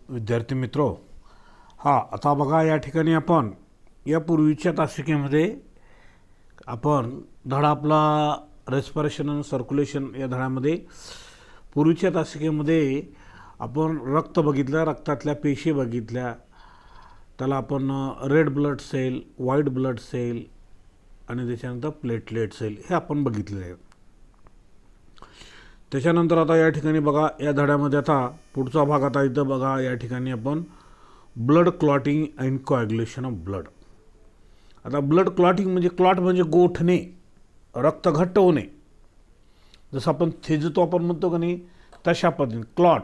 विद्यार्थी मित्रो, आता बघा या ठिकाणी आपण यापूर्वीच्या तासिकेमध्ये आपण धडा आपला रेस्पिरेशन आणि सर्क्युलेशन या धड्यामध्ये पूर्वीच्या तासिकेमध्ये आपण रक्त बघितलं, रक्तातल्या पेशी बघितल्या, त्याला आपण red blood cell, white blood cell आणि त्याच्यानंतर प्लेटलेट सेल हे आपण बघितले आहे. त्याच्यानंतर आता या ठिकाणी बघा या धड्यामध्ये आता पुढचा भाग आता इथं बघा या ठिकाणी आपण blood clotting and coagulation of blood. आता ब्लड क्लॉटिंग म्हणजे क्लॉट म्हणजे गोठणे, रक्त घट्ट होणे. जसं आपण थिजतो आपण म्हणतो का नाही तशा पद्धतीने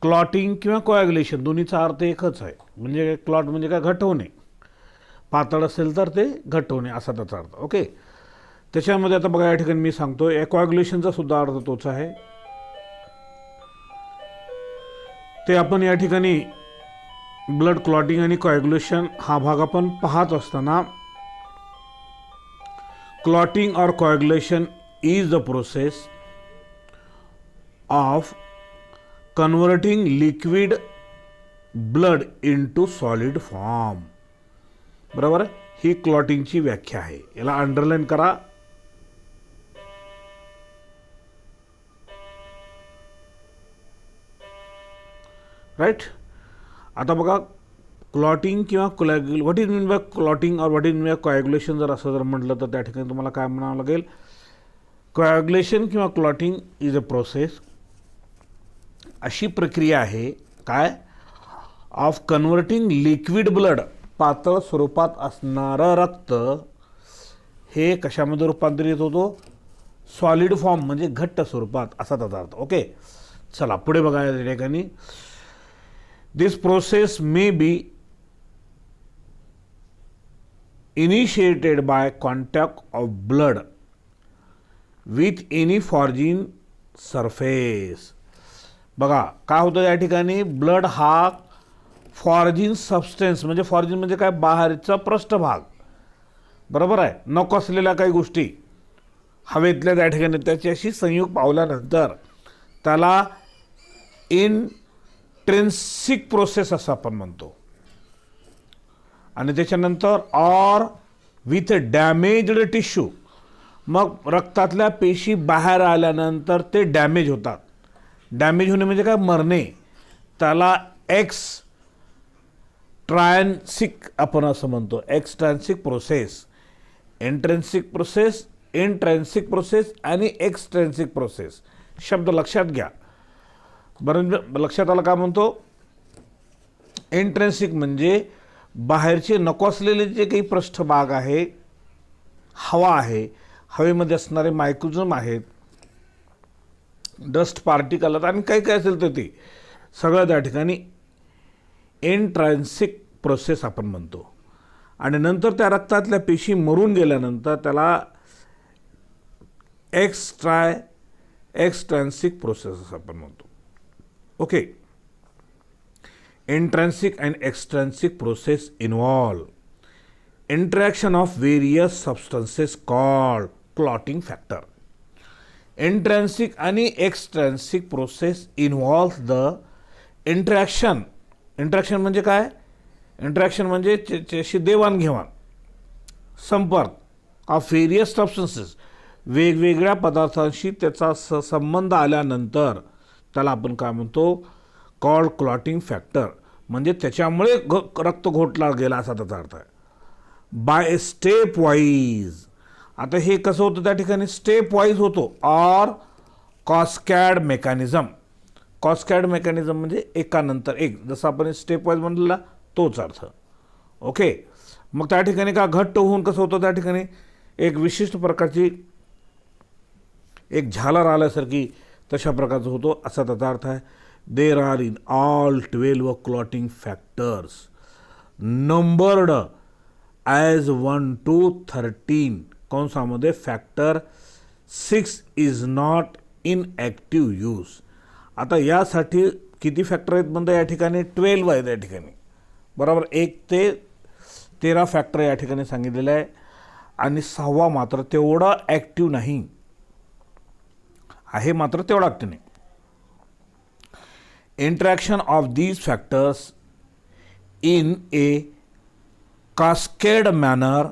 क्लॉटिंग किंवा कोॲग्युलेशन दोन्हीचा अर्थ एकच आहे. म्हणजे क्लॉट म्हणजे काय घट्ट होणे, पातळ असेल तर ते घट्ट होणे असा त्याचा अर्थ. ओके. त्याच्यामध्ये आता बघा या ठिकाणी मी सांगतो कोॲग्युलेशनचा सुद्धा अर्थ तोच आहे. ते आपण या ठिकाणी ब्लड क्लॉटिंग आणि कोॲग्युलेशन हा भाग आपण पाहत असताना क्लॉटिंग और coagulation is the process of converting liquid blood into solid form. बरोबर, ही क्लॉटिंगची व्याख्या आहे. याला अंडरलाईन करा. राईट. आता बघा क्लॉटिंग किंवा what is mean by clotting और what is mean by coagulation जर असं जर म्हटलं तर त्या ठिकाणी तुम्हाला काय म्हणावं लागेल. कोॲग्युलेशन किंवा क्लॉटिंग इज अ प्रोसेस, अशी प्रक्रिया आहे काय ऑफ कन्वर्टिंग लिक्विड ब्लड, पातळ स्वरूपात असणारं रक्त हे कशामध्ये रूपांतरित होतो, सॉलिड फॉर्म म्हणजे घट्ट स्वरूपात असा त्याचा अर्थ. ओके. चला पुढे बघा या ठिकाणी this process may be initiated by contact of blood with any foreign surface. बघा काय होतं या ठिकाणी, ब्लड हा फॉर्जिन सबस्टेन्स म्हणजे फॉर्जिन म्हणजे काय, बाहेरचा पृष्ठभाग, बरोबर आहे, नको असलेल्या काही गोष्टी हवेतल्या त्या ठिकाणी त्याच्याशी संयोग पावल्यानंतर त्याला इंट्रिन्सिक प्रोसेस असं आपण म्हणतो. आणि त्याच्यानंतर ऑर विथ डॅमेज्ड टिश्यू, मग रक्तातल्या पेशी बाहेर आल्यानंतर ते डॅमेज होतात. डॅमेज होणे म्हणजे काय, मरणे. त्याला एक्सट्रान्सिक आपण असं म्हणतो, extrinsic process, intrinsic process, intrinsic process आणि एक्सट्रेन्सिक प्रोसेस. शब्द लक्षात घ्या. बरं लक्षात आलं काय म्हणतो. इंट्रेन्सिक म्हणजे बाहेरचे नको असलेले जे काही पृष्ठभाग आहे, हवा आहे, हवेमध्ये असणारे मायक्रोजम आहेत, डस्ट पार्टिकल आणि काही काय असेल तर ते सगळं त्या ठिकाणी इंट्रान्सिक प्रोसेस आपण म्हणतो. आणि नंतर त्या रक्तातल्या पेशी मरून गेल्यानंतर त्याला एक्सट्रान्सिक प्रोसेस असं आपण म्हणतो. Okay. Intrinsic and extrinsic process involve interaction of various substances called clotting factor. Intrinsic आणि extrinsic process involve the interaction. Interaction म्हणजे काय, इंटरॅक्शन म्हणजे त्याची देवाणघेवाण, संपर्क ऑफ व्हेरियस सबस्टन्सेस, वेगवेगळ्या पदार्थांशी त्याचा संबंध आल्यानंतर त्याला आपण काय म्हणतो, कॉल्ड क्लॉटिंग फॅक्टर. म्हणजे त्याच्यामुळे रक्त घोटला गेला असा त्याचा अर्थ आहे. By step wise. आता हे कसं होतं त्या ठिकाणी, स्टेप वाईज होतो ऑर कॉस्कॅड मेकॅनिझम. कॉस्कॅड मेकॅनिझम म्हणजे एकानंतर एक, जसं आपण स्टेप वाईज म्हटलेला तोच अर्थ. ओके. मग त्या ठिकाणी का घट्ट होऊन कसं होतं त्या ठिकाणी एक विशिष्ट प्रकारची एक झालर आल्यासारखी तशा प्रकारचं होतो असा त्याचा अर्थ आहे. There are in all 12 clotting factors numbered as 1 to 13 कंसामध्ये factor 6 is not in active use. आता यासाठी किती फॅक्टर आहेत म्हणता या ठिकाणी, 12 आहेत या ठिकाणी, बरोबर. 1 ते 13 फॅक्टर या ठिकाणी सांगितलेलं आहे. आणि 6वा मात्र तेवढा ॲक्टिव्ह नाही आहे, मात्र तेवढा ॲक्टिव्ह नाही. Interaction of these factors in A cascade manner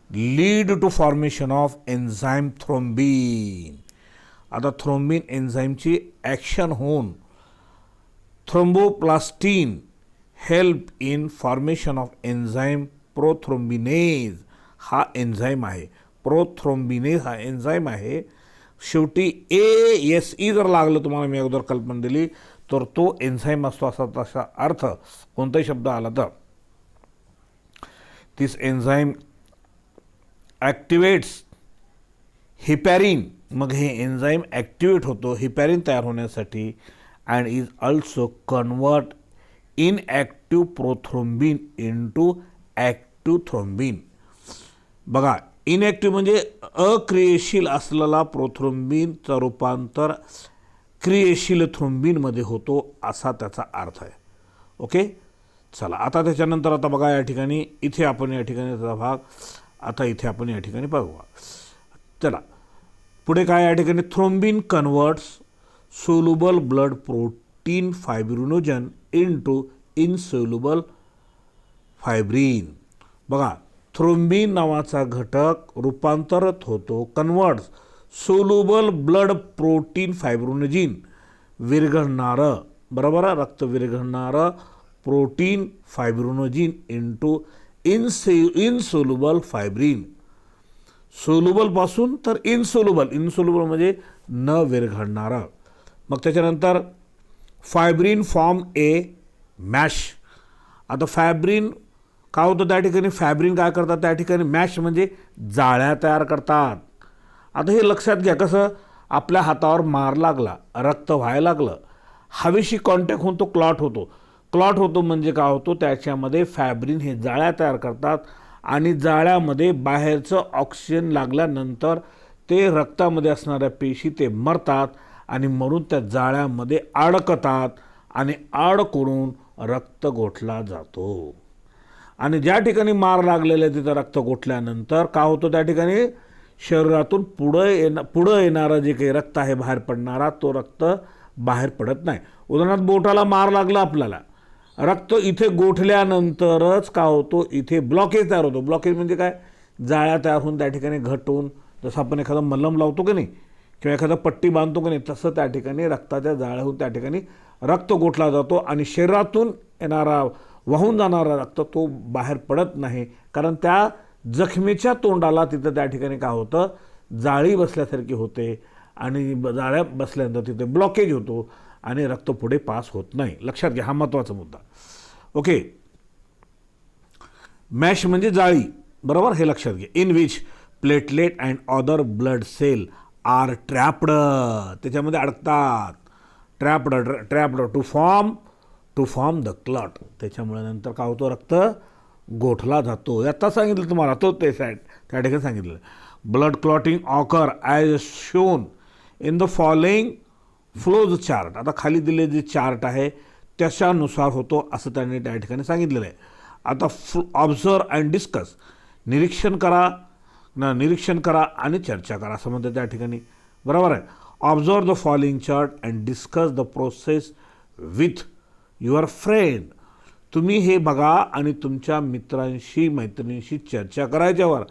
lead to formation of enzyme thrombin. आता थ्रोम्बिन एन्झाईमची ॲक्शन होऊन thromboplastin help in formation of enzyme prothrombinase हा एन्झाईम आहे. प्रोथ्रोम्बिनेज हा एन्झाईम आहे. शेवटी ASE जर लागलं तुम्हाला मी अगोदर कल्पना दिली तर तो एन्झाईम असतो असा तसा अर्थ कोणताही शब्द आला तर. दिस एन्झाईम ॲक्टिवेट्स हिपॅरिन. मग हे एन्झाईम ॲक्टिवेट होतो हिपॅरिन तयार होण्यासाठी and is also convert inactive prothrombin into active thrombin. बघा इनॲक्टिव्ह म्हणजे अक्रियशील असलेला प्रोथ्रोम्बिनचं रूपांतर क्रियशील थ्रोम्बिनमध्ये होतो असा त्याचा अर्थ आहे. ओके चला आता त्याच्यानंतर आता बघा या ठिकाणी इथे आपण या ठिकाणीचा भाग आता इथे आपण या ठिकाणी बघूया. चला पुढे काय या ठिकाणी thrombin converts soluble blood protein fibrinogen into insoluble fibrin. बघा थ्रोम्बिन नावाचा घटक रूपांतरित होतो converts soluble blood protein fibrinogen विरघळणारं बरोबर रक्त विरघळणारं protein fibrinogen into insoluble fibrin. सोल्युबलपासून तर इनसोल्युबल म्हणजे न विरघळणारं. मग त्याच्यानंतर फायब्रिन फॉर्म ए मॅश. आता फॅब्रिन काय होतं त्या ठिकाणी फॅब्रिन काय करतात त्या ठिकाणी मॅश म्हणजे जाळ्या तयार करतात. आता हे लक्षात घ्या कसं आपल्या हातावर मार लागला रक्त व्हायला लागलं हवेशी कॉन्टॅक्ट होऊन तो क्लॉट होतो. क्लॉट होतो म्हणजे काय होतो त्याच्यामध्ये फॅब्रिन हे जाळ्या तयार करतात आणि जाळ्यामध्ये बाहेरचं ऑक्सिजन लागल्यानंतर ते रक्तामध्ये असणाऱ्या पेशी ते मरतात आणि मरून त्या जाळ्यामध्ये अडकतात आणि अडकून रक्त गोठला जातो. आणि ज्या ठिकाणी मार लागलेलं तिथं रक्त गोठल्यानंतर काय होतं त्या ठिकाणी शरीरातून पुढं येणारं जे काही रक्त आहे बाहेर पडणारा तो रक्त बाहेर पडत नाही. उदाहरणार्थ बोटाला मार लागला आपल्याला रक्त इथे गोठल्यानंतरच काय होतो इथे ब्लॉकेज तयार होतो. ब्लॉकेज म्हणजे काय जाळ्या तयार होऊन त्या ठिकाणी घटून जसं आपण एखादा मलम लावतो की नाही किंवा एखादा पट्टी बांधतो की नाही तसं त्या ठिकाणी रक्ताच्या जाळ्या होऊन त्या ठिकाणी रक्त गोठला जातो आणि शरीरातून येणारा वाहून जाणारा रक्त तो बाहेर पडत नाही कारण त्या जखमेच्या तोंडाला तिथं त्या ठिकाणी काय होतं जाळी बसल्यासारखी होते आणि जाळ्या बसल्यानंतर तिथे ब्लॉकेज होतो आणि रक्त पुढे पास होत नाही. लक्षात घ्या हा महत्त्वाचा मुद्दा. ओके मॅश म्हणजे जाळी बरोबर हे लक्षात घ्या. In which platelet and other blood cell are trapped त्याच्यामध्ये अडकतात. Trapped to form the clot. त्याच्यामुळे नंतर काय होतो रक्त गोठला जातो. आता सांगितलं तुम्हाला तो ते साईड त्या ठिकाणी सांगितलं. Blood clotting occur as shown in the following flows chart. आता खाली दिले जे चार्ट आहे त्याच्यानुसार होतो असं त्यांनी त्या ठिकाणी सांगितलेलं आहे. आता ऑब्झर्व अँड डिस्कस निरीक्षण करा आणि चर्चा करा असं म्हणतं त्या ठिकाणी बरोबर आहे. Observe the following chart and discuss the process with your friend. तुम्ही हे बघा आणि तुमच्या मित्रांशी मैत्रिणींशी चर्चा करायच्यावर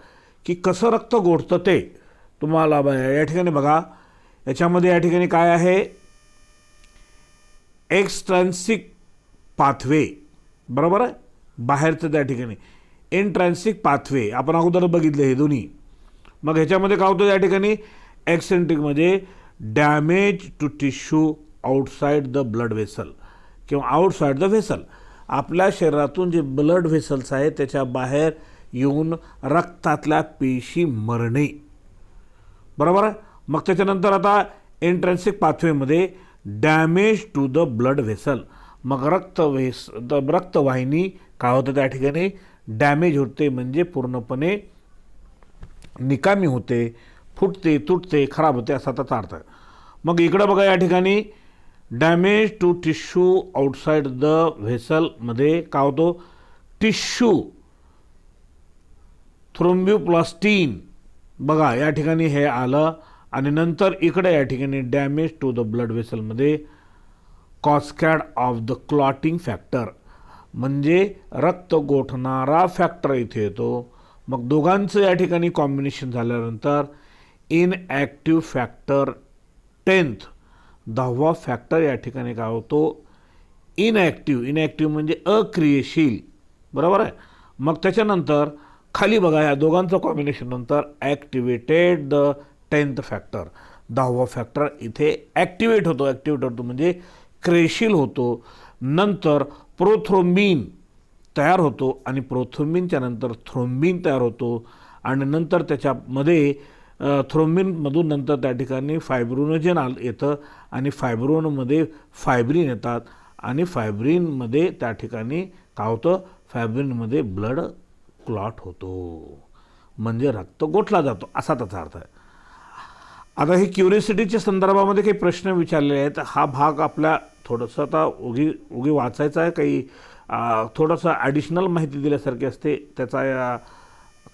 की कसं रक्त गोठतं ते तुम्हाला या ठिकाणी बघा. याच्यामध्ये या ठिकाणी काय आहे एक्सट्रॅन्सिक पाथवे बरोबर आहे बाहेरचं त्या ठिकाणी इंट्रॅन्सिक पाथवे आपण अगोदर बघितले हे दोन्ही. मग ह्याच्यामध्ये काय होतं या ठिकाणी एक्सेंट्रिकमध्ये damage to tissue outside the blood vessel किंवा आउटसाइड द व्हेसल. आपल्या शरीरातून जे ब्लड व्हेसल्स आहेत त्याच्या बाहेर येऊन रक्तातल्या पेशी मरणे बरोबर आहे. मग त्याच्यानंतर आता इंट्रॅन्सिक पाथवेमध्ये damage to the blood vessel. मग रक्तवाहिनी काय होतं त्या ठिकाणी डॅमेज होते म्हणजे पूर्णपणे निकामी होते फुटते तुटते खराब होते असा त्याचा अर्थ आहे. मग इकडं बघा या ठिकाणी damage to tissue outside the व्हेसलमध्ये काय होतो टिश्यू थ्रोम्बोप्लास्टिन बघा या ठिकाणी हे आलं आणि नंतर इकडे या ठिकाणी डॅमेज टू द ब्लड व्हेसलमध्ये cascade of the clotting factor, म्हणजे रक्त गोठणारा फॅक्टर इथे येतो. मग दोघांचं या ठिकाणी कॉम्बिनेशन झाल्यानंतर इनॲक्टिव्ह फॅक्टर 10th 10वा फॅक्टर या ठिकाणी काय होतो, इनॲक्टिव्ह म्हणजे अक्रियशील, बरोबर आहे. मग त्याच्यानंतर खाली बघा, या दोघांचं कॉम्बिनेशन नंतर ॲक्टिवेटेड द 10th फॅक्टर, 10वा फॅक्टर इथे ॲक्टिवेट होतो म्हणजे क्रियशील होतो. नंतर प्रोथ्रोम्बिन तयार होतो आणि प्रोथ्रोम्बिनच्या नंतर थ्रोम्बिन तयार होतो आणि नंतर त्याच्यामध्ये थ्रोम्बिनमधून नंतर त्या ठिकाणी फायब्रोनोजेन येतं आणि फायब्रोनमध्ये फायब्रिन येतात आणि फायब्रिनमध्ये त्या ठिकाणी काय होतं, फायब्रिनमध्ये ब्लड क्लॉट होतो, म्हणजे रक्त गोठला जातो, असा त्याचा अर्थ आहे. आता हे क्युरियोसिटीच्या संदर्भामध्ये काही प्रश्न विचारलेले आहेत. हा भाग आपल्या थोडंसं आता उगी वाचायचा आहे, काही थोडंसं ॲडिशनल माहिती दिल्यासारखी असते. त्याचा या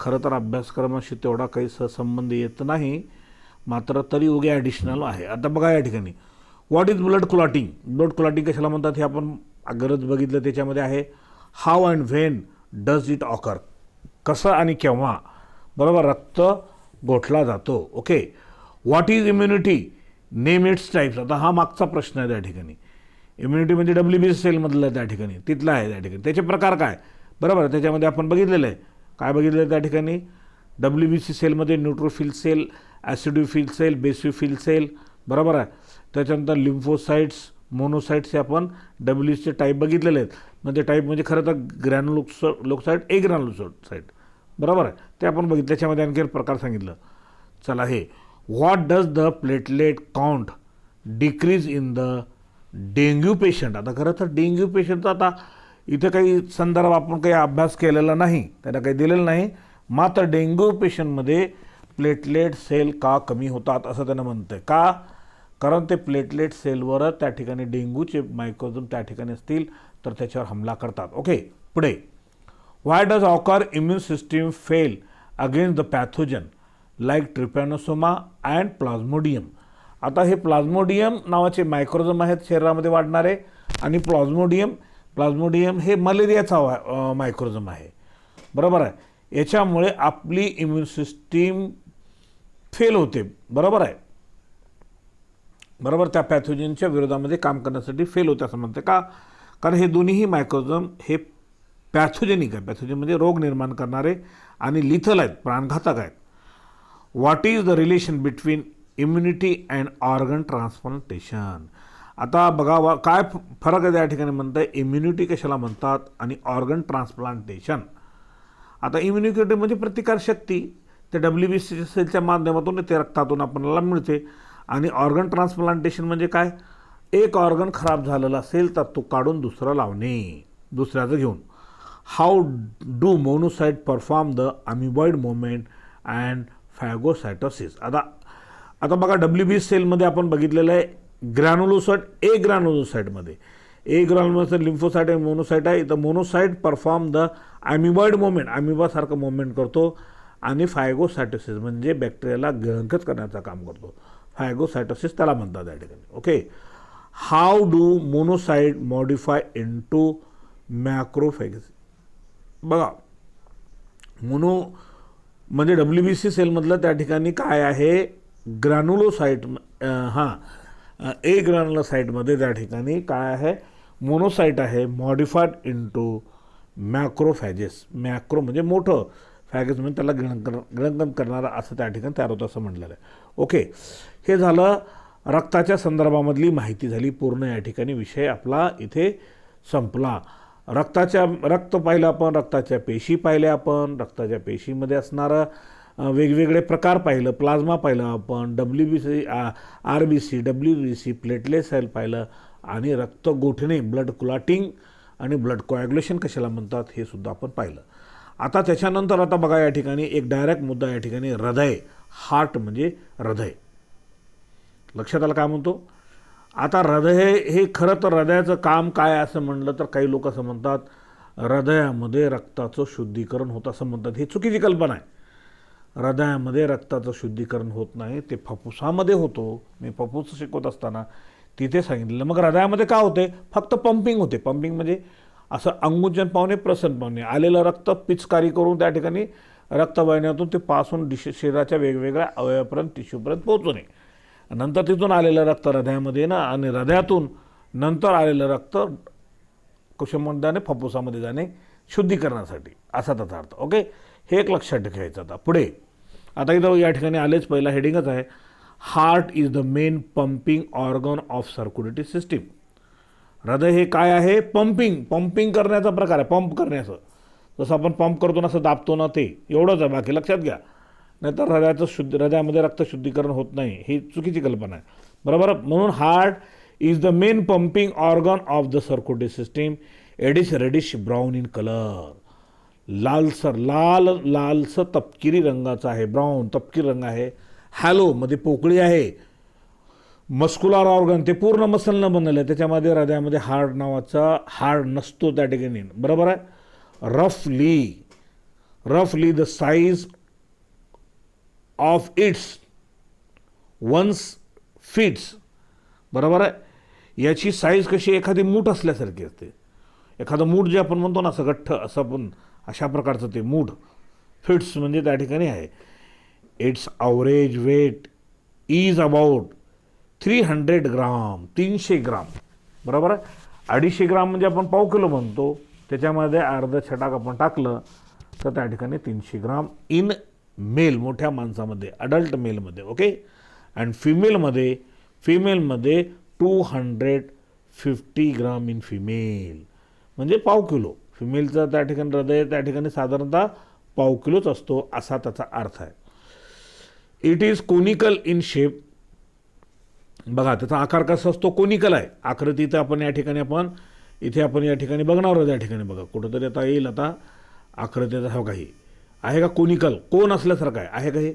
खरं तर अभ्यासक्रमाशी तेवढा काही सहसंबंध येत नाही, मात्र तरी उगी ॲडिशनल आहे. आता बघा या ठिकाणी what is blood clotting, blood clotting कशाला म्हणतात हे आपण गरज बघितलं. त्याच्यामध्ये आहे how and when does it occur, कसं आणि केव्हा, बरोबर, रक्त गोठला जातो. Okay. What is immunity, name it's types. आता हा मागचा प्रश्न आहे त्या ठिकाणी. इम्युनिटी म्हणजे WBC सेलमधलं त्या ठिकाणी तिथलं आहे. त्या ठिकाणी त्याचे प्रकार काय, बरोबर, त्याच्यामध्ये आपण बघितलेलं आहे. काय बघितलं त्या ठिकाणी, WBC सेलमध्ये न्यूट्रोफिल सेल, ॲसिडोफिल सेल, बेसिफिल सेल, बरोबर आहे. त्याच्यानंतर लिम्फोसाइट्स, मोनोसाइट्स हे आपण WBCचे टाईप बघितलेले आहेत. म्हणजे टाईप म्हणजे खरं तर ग्रॅन्युलोसाइट, ए ग्रॅन्युलोसाइट, बरोबर आहे, ते आपण बघितलं. त्याच्यामध्ये आणखी प्रकार सांगितलं. चला, हे what does the platelet count decrease in the dengue patient. आता खरं तर डेंग्यू पेशंटचा आता इथे काही संदर्भ आपण काही अभ्यास केलेला नाही, त्यांना काही दिलेलं नाही. मात्र डेंग्यू पेशंटमध्ये प्लेटलेट सेल का कमी होतात असं त्यांना म्हणतं आहे. का, कारण ते प्लेटलेट सेलवरच त्या ठिकाणी डेंग्यूचे मायक्रोजम त्या ठिकाणी असतील तर त्याच्यावर हमला करतात. ओके. पुढे, why does occur immune system fail against the pathogen like trypanosoma and plasmodium. आता हे प्लाझ्मोडियम नावाचे मायक्रोजम आहेत शरीरामध्ये वाढणारे, आणि प्लाझ्मोडियम हे मलेरियाचा मायक्रोजम आहे, बरोबर आहे. याच्यामुळे आपली इम्युन सिस्टीम फेल होते, बरोबर आहे, बरोबर, त्या पॅथोजनच्या विरोधामध्ये काम करण्यासाठी फेल होते असं म्हणते. का, कारण हे दोन्हीही मायक्रोजम हे पॅथोजेनिक आहे. पॅथोजन म्हणजे रोग निर्माण करणारे आणि लिथल आहेत, प्राणघातक आहेत. What is the relation between immunity and organ transplantation. आता बघा काय फरक आहे त्या ठिकाणी म्हणतं आहे. इम्युनिटी कशाला म्हणतात आणि ऑर्गन ट्रान्सप्लांटेशन. आता इम्युनिटी म्हणजे प्रतिकारशक्ती, ते WBC सेलच्या माध्यमातून ते रक्तातून आपल्याला मिळते. आणि ऑर्गन ट्रान्सप्लांटेशन म्हणजे काय, एक ऑर्गन खराब झालेला असेल तर तो काढून दुसरं लावणे, दुसऱ्याचं घेऊन. How do monocyte perform the amoeboid movement and phagocytosis. आता बघा WBC सेलमध्ये आपण बघितलेलं आहे ग्रॅन्युलोसाइट, ए ग्रॅन्युलोसाइटमध्ये ए ग्रॅन्युलोसाइट लिम्फोसाइट आणि मोनोसाइट आहे. इथं monocyte perform the amoeboid movement, अमिबासारखं मुवमेंट करतो, आणि फायगोसायटोसिस म्हणजे बॅक्टेरियाला गिळंकृत करण्याचं काम करतो. फायगोसायटोसिस त्याला म्हणतात त्या ठिकाणी. Okay. How do monocyte modify into macrophages. बघा, मोनो म्हणजे WBC सेलमधलं त्या ठिकाणी काय आहे, ग्रॅन्युलोसाइट, ए ग्रॅन्युलोसाइटमध्ये त्या ठिकाणी काय आहे, मोनोसाइट आहे, मॉडिफाईड इनटू मॅक्रोफॅजेस. मॅक्रो म्हणजे मोठं, फॅगस म्हणजे त्याला गिळंकन करणारा असं त्या ठिकाणी तयार होतं असं म्हटलेलं आहे. ओके. हे झालं रक्ताच्या संदर्भामधली माहिती झाली पूर्ण. या ठिकाणी विषय आपला इथे संपला. रक्त पाहिलं आपण, रक्ताच्या पेशी पाहिल्या आपण, रक्ताच्या पेशीमध्ये असणारं वेगवेगळे प्रकार पाहिलं, प्लाझ्मा पाहिलं आपण, RBC, WBC, प्लेटलेट सेल पाहिलं, आणि रक्त गोठणे, ब्लड क्लॉटिंग आणि ब्लड कोॲग्युलेशन कशाला म्हणतात हे सुद्धा आपण पाहिलं. आता त्याच्यानंतर आता बघा या ठिकाणी एक डायरेक्ट मुद्दा या ठिकाणी हृदय, हार्ट म्हणजे हृदय. लक्षात आलं काय म्हणतो. आता हृदय हे खरं तर हृदयाचं काम काय असं म्हणलं तर काही लोक असं म्हणतात हृदयामध्ये रक्ताचं शुद्धीकरण होतं असं म्हणतात. ही चुकीची कल्पना आहे. हृदयामध्ये रक्ताचं शुद्धीकरण होत नाही, ते फुफ्फुसामध्ये होतो. मी फुफ्फुस शिकवत असताना तिथे सांगितलेलं. मग हृदयामध्ये काय होते, फक्त पंपिंग होते. पंपिंग म्हणजे असं अंगुजन पावणे प्रसन पावणे आलेलं रक्त पिचकारी करून त्या ठिकाणी रक्तवाहिन्यातून ते पासून शरीराच्या वेगवेगळ्या अवयवापर्यंत टिश्यूपर्यंत पोहोचू नये. नंतर तिथून आलेलं रक्त हृदयामध्ये ना, आणि हृदयातून नंतर आलेलं रक्त कुशमंडाने फुफ्फुसामध्ये जाणे शुद्धीकरणासाठी, असा त्याचा अर्थ. ओके, हे एक लक्षात ठेवायचं. आता पुढे, आता इथं या ठिकाणी आलेच, पहिला हेडिंगच आहे, heart is the main pumping organ of circulatory system. हृदय हे काय आहे, पंपिंग करण्याचा प्रकार आहे, पंप करण्याचं. जसं आपण पंप करतो ना, असं दाबतो ना, ते एवढंच आहे, बाकी लक्षात घ्या. नाहीतर हृदयामध्ये रक्त शुद्धीकरण होत नाही, ही चुकीची कल्पना आहे. बरोबर. म्हणून heart is the main pumping organ of the circulatory system. It is reddish brown in colour. लालसर तपकिरी रंगाचा आहे, ब्राऊन तपकिरी रंग आहे. हॅलो मध्ये पोकळी आहे. मस्क्युलर ऑर्गन ते पूर्ण मसलनं बनलेलं आहे, त्याच्यामध्ये हृदयामध्ये हार्ट नावाचा हार्ट नसतो त्या ठिकाणी. बरोबर आहे. रफली the size of its ones feets. बरोबर आहे. याची साईज कशी, एखादी मूठ असल्यासारखी असते. एखादं मूठ जे आपण म्हणतो ना, असं गठ्ठ असं, पण अशा प्रकारचं ते मूठ. फिट्स म्हणजे त्या ठिकाणी आहे. Its average weight is about 300 gram, 300 gram. बरोबर आहे. 250 ग्राम म्हणजे आपण पाव किलो म्हणतो, त्याच्यामध्ये अर्ध छटाक आपण टाकलं तर त्या ठिकाणी 300 ग्राम इन मेल, मोठ्या माणसामध्ये, अडल्ट मेलमध्ये. ओके. अँड फिमेलमध्ये 250 ग्राम इन फिमेल, म्हणजे पाव किलो. फिमेलचं त्या ठिकाणी हृदय त्या ठिकाणी साधारणतः पाव किलोच असतो, असा त्याचा अर्थ आहे. It is conical in shape. बघा त्याचा आकार कसा असतो, कोनिकल आहे. आकृती तर आपण या ठिकाणी इथे या ठिकाणी बघणार आहोत. या ठिकाणी बघा कुठंतरी आता येईल, आता आकृतीचा हा काही आहे का, कोनिकल, कोण असल्यासारखं आहे का हे,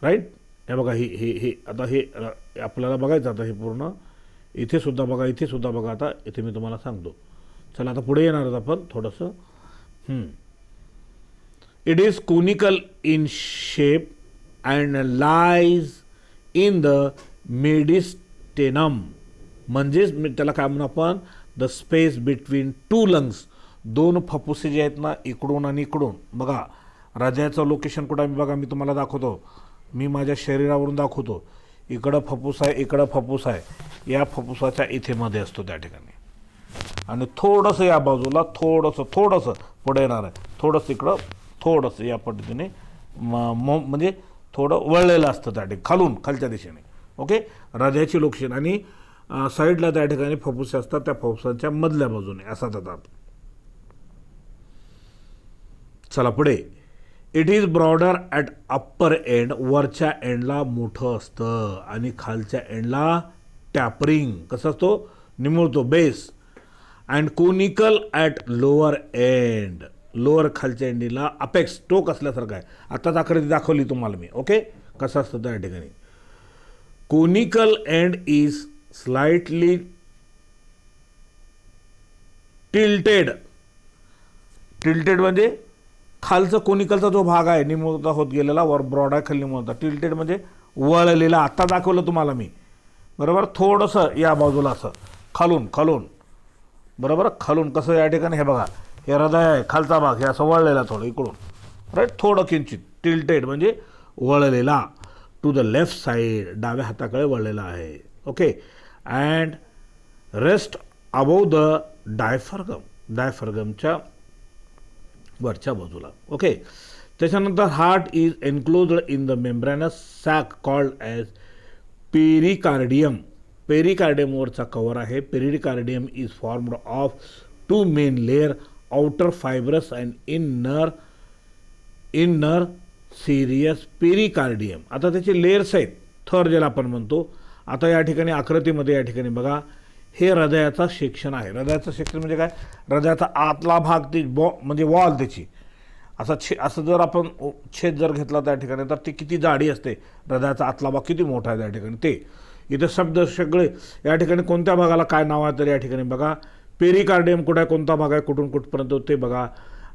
राईट. हे बघा हे आता हे आपल्याला बघायचं. आता हे पूर्ण इथे सुद्धा बघा, इथे सुद्धा बघा. आता इथे मी तुम्हाला सांगतो. चला आता पुढे येणार आहोत आपण थोडंसं. It is conical in shape and lies in the mediastinum. म्हणजेच त्याला काय म्हणू आपण, the space between two lungs. दोन फुफ्फुसे जे आहेत ना, इकडून आणि इकडून. बघा हृदयाचं लोकेशन कुठं आहे बघा, मी तुम्हाला दाखवतो. मी माझ्या शरीरावरून दाखवतो. इकडं फुफ्फुस आहे, इकडं फुफ्फुस आहे. या फुफ्फुसाच्या इथे मध्ये असतो त्या ठिकाणी, आणि थोडंसं या बाजूला, थोडंसं पुढे येणार आहे, थोडंसं इकडं, थोडंसं या पद्धतीने म्हणजे थोडं वळलेलं असतं त्या ठिकाणी, खालच्या दिशेने. ओके. हृदयाची लोकेशन आणि साईडला त्या ठिकाणी फुफ्फुसे असतात, त्या फुफ्फुसांच्या मधल्या बाजूने, असा त्याचा. चला पुढे. It is broader at upper end. वरच्या एंडला मोठं असतं आणि खालच्या एंडला टॅपरिंग, कसं असतो, निमुळतो, base. And conical at lower end. Lower खालच्या एंडीला अपेक्स, टोक असल्यासारखं आहे. आत्ताच आकृती दाखवली तुम्हाला मी. ओके. कसं असतं त्या ठिकाणी. Conical end is slightly tilted. म्हणजे खालचं कोनिकलचा जो भाग आहे निमुळता होत गेलेला, वर ब्रॉड आहे, खाली निमुळता. टिल्टेड म्हणजे वळलेला. आत्ता दाखवलं तुम्हाला मी. बरोबर. थोडंसं या बाजूला असं खालून. बरोबर. खालून कसं या ठिकाणी, हे बघा हे हृदय आहे, खालचा भाग हे असं वळलेला थोडं इकडून, राईट. थोडं किंचित टिल्टेड म्हणजे वळलेला. टू द लेफ्ट साईड, डाव्या हाताकडे वळलेला आहे. Okay. And rest above the डायफर्गमच्या वरच्या बाजूला. ओके. त्याच्यानंतर heart is enclosed in the membranous sac called as pericardium. पेरिकार्डियमवरचा कवर आहे. Pericardium is formed of 2 main layer, outer fibrous and inner serous pericardium. आता त्याचे लेयर्स आहेत, थर ज्याला आपण म्हणतो. आता या ठिकाणी आकृतीमध्ये या ठिकाणी बघा, हे हृदयाचा सेक्शन आहे. हृदयाचं सेक्शन म्हणजे काय, हृदयाचा आतला भाग, ती म्हणजे वॉल त्याची. असं जर आपण छेद जर घेतला त्या ठिकाणी, तर ती किती जाडी असते, हृदयाचा आतला भाग किती मोठा आहे त्या ठिकाणी. ते इथे शब्द सगळे या ठिकाणी कोणत्या भागाला काय नाव आहे तर या ठिकाणी बघा. पेरिकार्डियम कुठं आहे, कोणता भाग आहे, कुठून कुठपर्यंत ते बघा.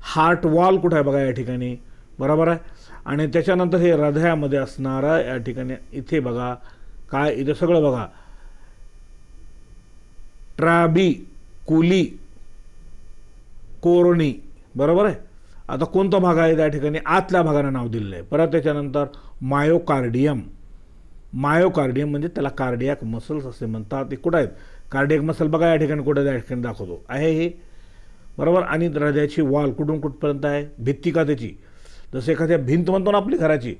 हार्ट वॉल कुठं आहे बघा या ठिकाणी. बरोबर आहे. आणि त्याच्यानंतर हे हृदयामध्ये असणारा या ठिकाणी इथे बघा काय, इथे सगळं बघा. ट्राबी कुली कोरणी, बरोबर आहे. आता कोणता भाग आहे त्या ठिकाणी, आतल्या भागाला नाव दिलेलं आहे. परत त्याच्यानंतर मायोकार्डियम. मायोकार्डियम म्हणजे त्याला कार्डियाक मसल्स असे म्हणतात. ते कुठं आहेत, कार्डियाक मसल बघा या ठिकाणी कुठं, त्या ठिकाणी दाखवतो आहे हे, बरोबर. आणि हृदयाची वॉल कुठून कुठपर्यंत आहे, भित्ती का त्याची, जसं एखाद्या भिंत म्हणतो ना आपली घराची,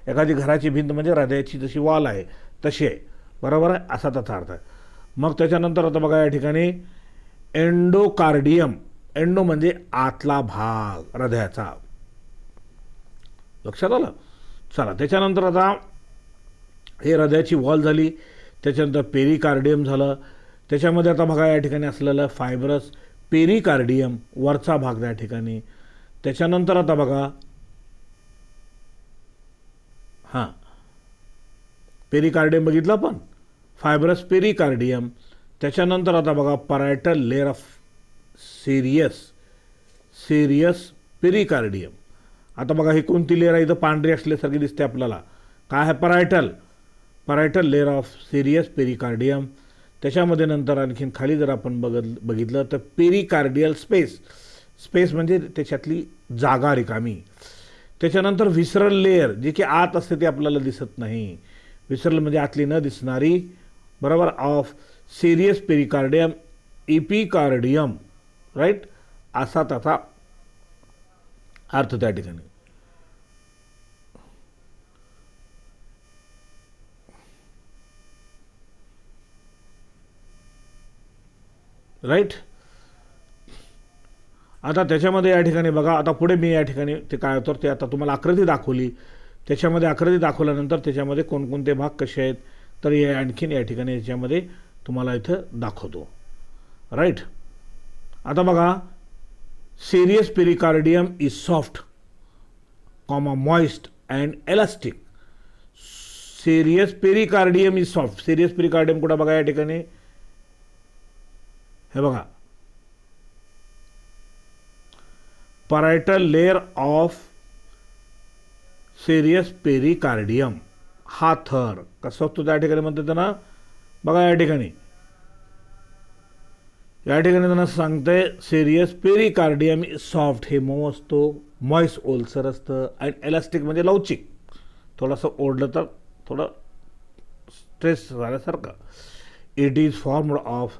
एखादी घराची भिंत म्हणजे हृदयाची जशी वॉल आहे तशी आहे, बरोबर आहे, असा त्याचा अर्थ आहे. मग त्याच्यानंतर आता बघा या ठिकाणी एंडोकार्डियम. एंडो म्हणजे आतला भाग हृदयाचा, लक्षात आलं. चला त्याच्यानंतर आता हे हृदयाची वॉल झाली. त्याच्यानंतर पेरिकार्डियम झालं. त्याच्यामध्ये आता बघा या ठिकाणी असलेलं फायब्रस पेरिकार्डियम वरचा भाग त्या ठिकाणी. त्याच्यानंतर आता बघा हां पेरिकार्डियम बघितलं पण, फायब्रस पेरिकार्डियम. त्याच्यानंतर आता बघा parietal layer of serious pericardium. आता बघा ही कोणती लेअर आहे, इथं पांढरी असल्यासारखी दिसते आपल्याला, काय आहे, parietal layer of serious pericardium. त्याच्यामध्ये नंतर आणखीन खाली जर आपण बघितलं तर पेरिकार्डियल स्पेस म्हणजे त्याच्यातली जागा रिकामी. त्याच्यानंतर व्हिसरल लेअर जी की आत असते ती आपल्याला दिसत नाही, व्हिसरल म्हणजे आतली न दिसणारी, बरोबर, ऑफ सिरियस पेरिकार्डियम इपिकार्डियम, राईट, असा त्याचा अर्थ त्या ठिकाणी. राईट. आता त्याच्यामध्ये या ठिकाणी बघा, आता पुढे मी या ठिकाणी ते काय होतं ते आता तुम्हाला आकृती दाखवली. त्याच्यामध्ये आकृती दाखवल्यानंतर त्याच्यामध्ये कोणकोणते भाग कसे आहेत तर हे आणखीन या ठिकाणी याच्यामध्ये तुम्हाला इथं दाखवतो, राईट. आता बघा serious pericardium is soft moist and elastic. Serious pericardium is soft. Serious pericardium कुठं बघा या ठिकाणी, हे बघा parietal layer of serious pericardium, हा थर कसा असतो त्या ठिकाणी म्हणतात ना, बघा या ठिकाणी त्यांना सांगतंय सिरियस पेरिकार्डियम इज सॉफ्ट, हे मऊ असतो, मॉइस्ट ओलसर असतं, अँड एलास्टिक म्हणजे लवचिक, थोडंसं ओढलं तर थोडं स्ट्रेस झाल्यासारखं. It is formed of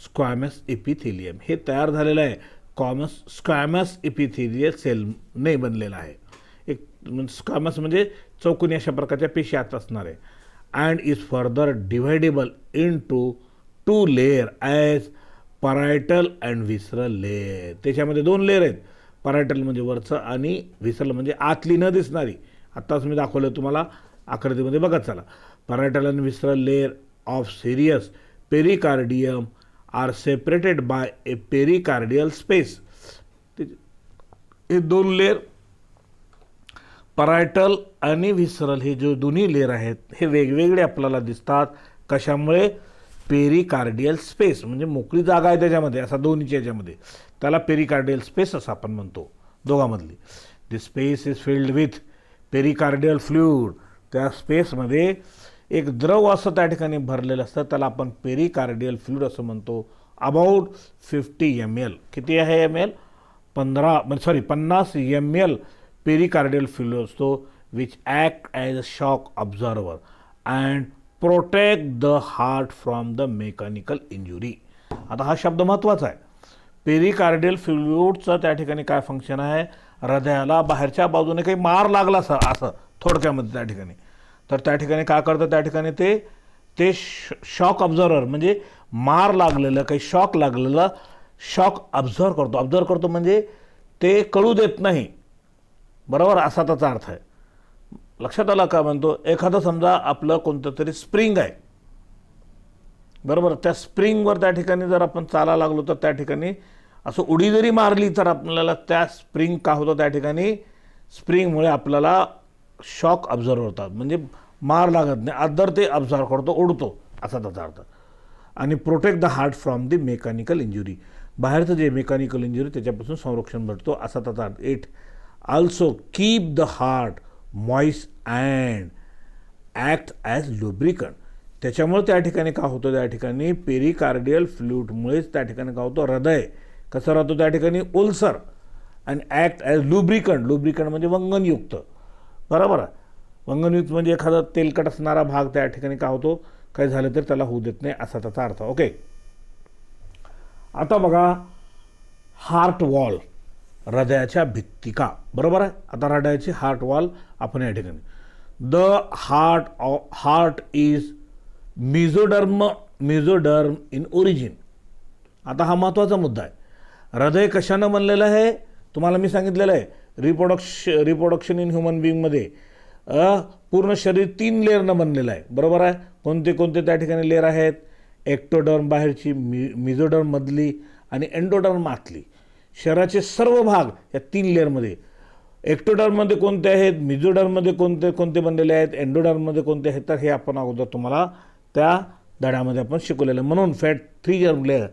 squamous epithelium, हे तयार झालेलं आहे स्क्वॅमस इपिथेलियल सेलने बनलेलं आहे. एक स्क्वॅमस म्हणजे चौकोनी अशा प्रकारच्या पेशी आत असणार आहे. And is further divisible in two layer as parietal and visceral layer. त्याच्यामध्ये 2 लेअर आहेत, परायटल म्हणजे वरचं आणि व्हिसरल म्हणजे आतली न दिसणारी. आत्ताच मी दाखवलं तुम्हाला आकृतीमध्ये बघत चला. Parietal and visceral layer of serious pericardium are separated by a pericardial space. हे 2 लेअर परायटल आणि व्हिसरल हे जे दोन्ही लेअर आहेत हे वेगवेगळे आपल्याला दिसतात. कशामुळे, पेरिकार्डियल स्पेस म्हणजे मोकळी जागा आहे त्याच्यामध्ये, असा दोन्हीच्या याच्यामध्ये, त्याला पेरिकार्डियल स्पेस असं आपण म्हणतो दोघांमधली. The space is filled with pericardial fluid. त्या स्पेसमध्ये एक द्रव असं त्या ठिकाणी भरलेलं असतं, त्याला आपण पेरिकार्डियल फ्लुइड असं म्हणतो. About 50 ml. किती आहे ml? 50 ml पेरिकार्डियल फ्लुइड असतो, which act as a shock observer and protect the heart from the mechanical injury. आता हा शब्द महत्त्वाचा आहे. पेरिकार्डियल फ्लुइडचं त्या ठिकाणी काय फंक्शन आहे, हृदयाला बाहेरच्या बाजूने काही मार लागला असं थोडक्यामध्ये त्या ठिकाणी, तर त्या ठिकाणी काय करतं, त्या ठिकाणी ते शॉक ऑब्झर्वर म्हणजे मार लागलेलं, काही शॉक लागलेलं शॉक ऑब्झर्व करतो म्हणजे ते कळू देत नाही, बरोबर, असा त्याचा अर्थ आहे. लक्षात आला का म्हणतो, एखादं समजा आपलं कोणतं तरी स्प्रिंग आहे, बरोबर, त्या स्प्रिंगवर त्या ठिकाणी जर आपण चालायला लागलो तर त्या ठिकाणी असं उडी जरी मारली तर आपल्याला त्या स्प्रिंग का होतं, त्या ठिकाणी स्प्रिंगमुळे आपल्याला शॉक ऑब्झर्व होतात, म्हणजे मार लागत नाही, अदर ते ऑब्झर्व करतो, उडतो, असा त्याचा अर्थ. आणि protect the heart from the mechanical injury, बाहेरचं जे मेकॅनिकल इंजुरी त्याच्यापासून संरक्षण भेटतो, असा त्याचा अर्थ. It also keep the heart moist and act as lubricant. त्याच्यामुळे त्या ठिकाणी काय होतं, त्या ठिकाणी पेरिकार्डियल फ्लुइडमुळेच त्या ठिकाणी काय होतं, हृदय कसं राहतो त्या ठिकाणी ओलसर आणि ॲक्ट ॲज लुब्रिकंट. लुब्रिकंट म्हणजे वंगणयुक्त, बरोबर आहे. वंगणयुक्त म्हणजे एखादा तेलकट असणारा भाग त्या ठिकाणी काय होतो, काय झालं तर त्याला होऊ देत नाही, असा त्याचा अर्थ. ओके, आता बघा हार्ट वॉल, हृदयाच्या भित्तिका, बरोबर आहे. आता हृदयाची हार्ट वॉल आपण या ठिकाणी, the heart is mesoderm in origin. आता हा महत्त्वाचा मुद्दा आहे. हृदय कशानं बनलेलं आहे, तुम्हाला मी सांगितलेलं आहे. रिप्रोडक्शन इन ह्युमन बिईंगमध्ये पूर्ण शरीर 3 लेअरनं बनलेलं आहे, बरोबर आहे. कोणते कोणते त्या ठिकाणी लेअर आहेत, एक्टोडर्म बाहेरची, मिझोडर्म मधली आणि एंडोडर्म आतली. शरीराचे सर्व भाग या 3 लेअरमध्ये, एक्टोडर्ममध्ये कोणते आहेत, मिझोडर्ममध्ये कोणते कोणते बनलेले आहेत, एंडोडर्ममध्ये कोणते आहेत, तर हे आपण अगोदर तुम्हाला त्या धड्यामध्ये आपण शिकवलेलं आहे. म्हणून फॅट 3 लेअर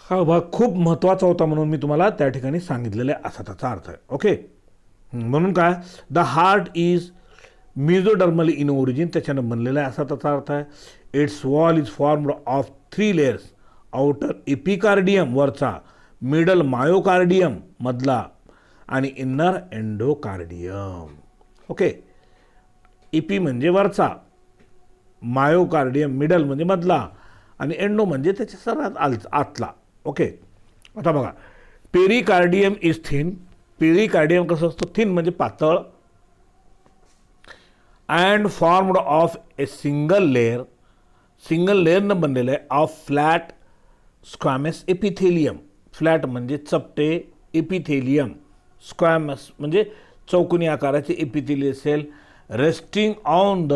हा भाग खूप महत्त्वाचा होता, म्हणून मी तुम्हाला त्या ठिकाणी सांगितलेलं आहे, असा त्याचा अर्थ आहे. ओके, म्हणून काय, the heart is mesodermally in origin, त्याच्यानं बनलेलं आहे, असा त्याचा अर्थ आहे. Its wall is formed of 3 layers, outer epicardium वरचा, मिडल मायोकार्डियम मधला आणि इन्नर एंडोकार्डियम. ओके, इपी म्हणजे वरचा, मायोकार्डियम मिडल म्हणजे मधला आणि एंडो म्हणजे त्याच्या सर्वात आतला. ओके, आता बघा पेरिकार्डियम इज थिन. पेरिकार्डियम कसं असतं, थिन म्हणजे पातळ, and formed of a single लेअरनं बनलेलं आहे, of flat squamous epithelium. Flat म्हणजे चपटे, एपिथेलियम, स्क्वॅमस म्हणजे चौकोनी आकाराचे epithelial cell, resting on the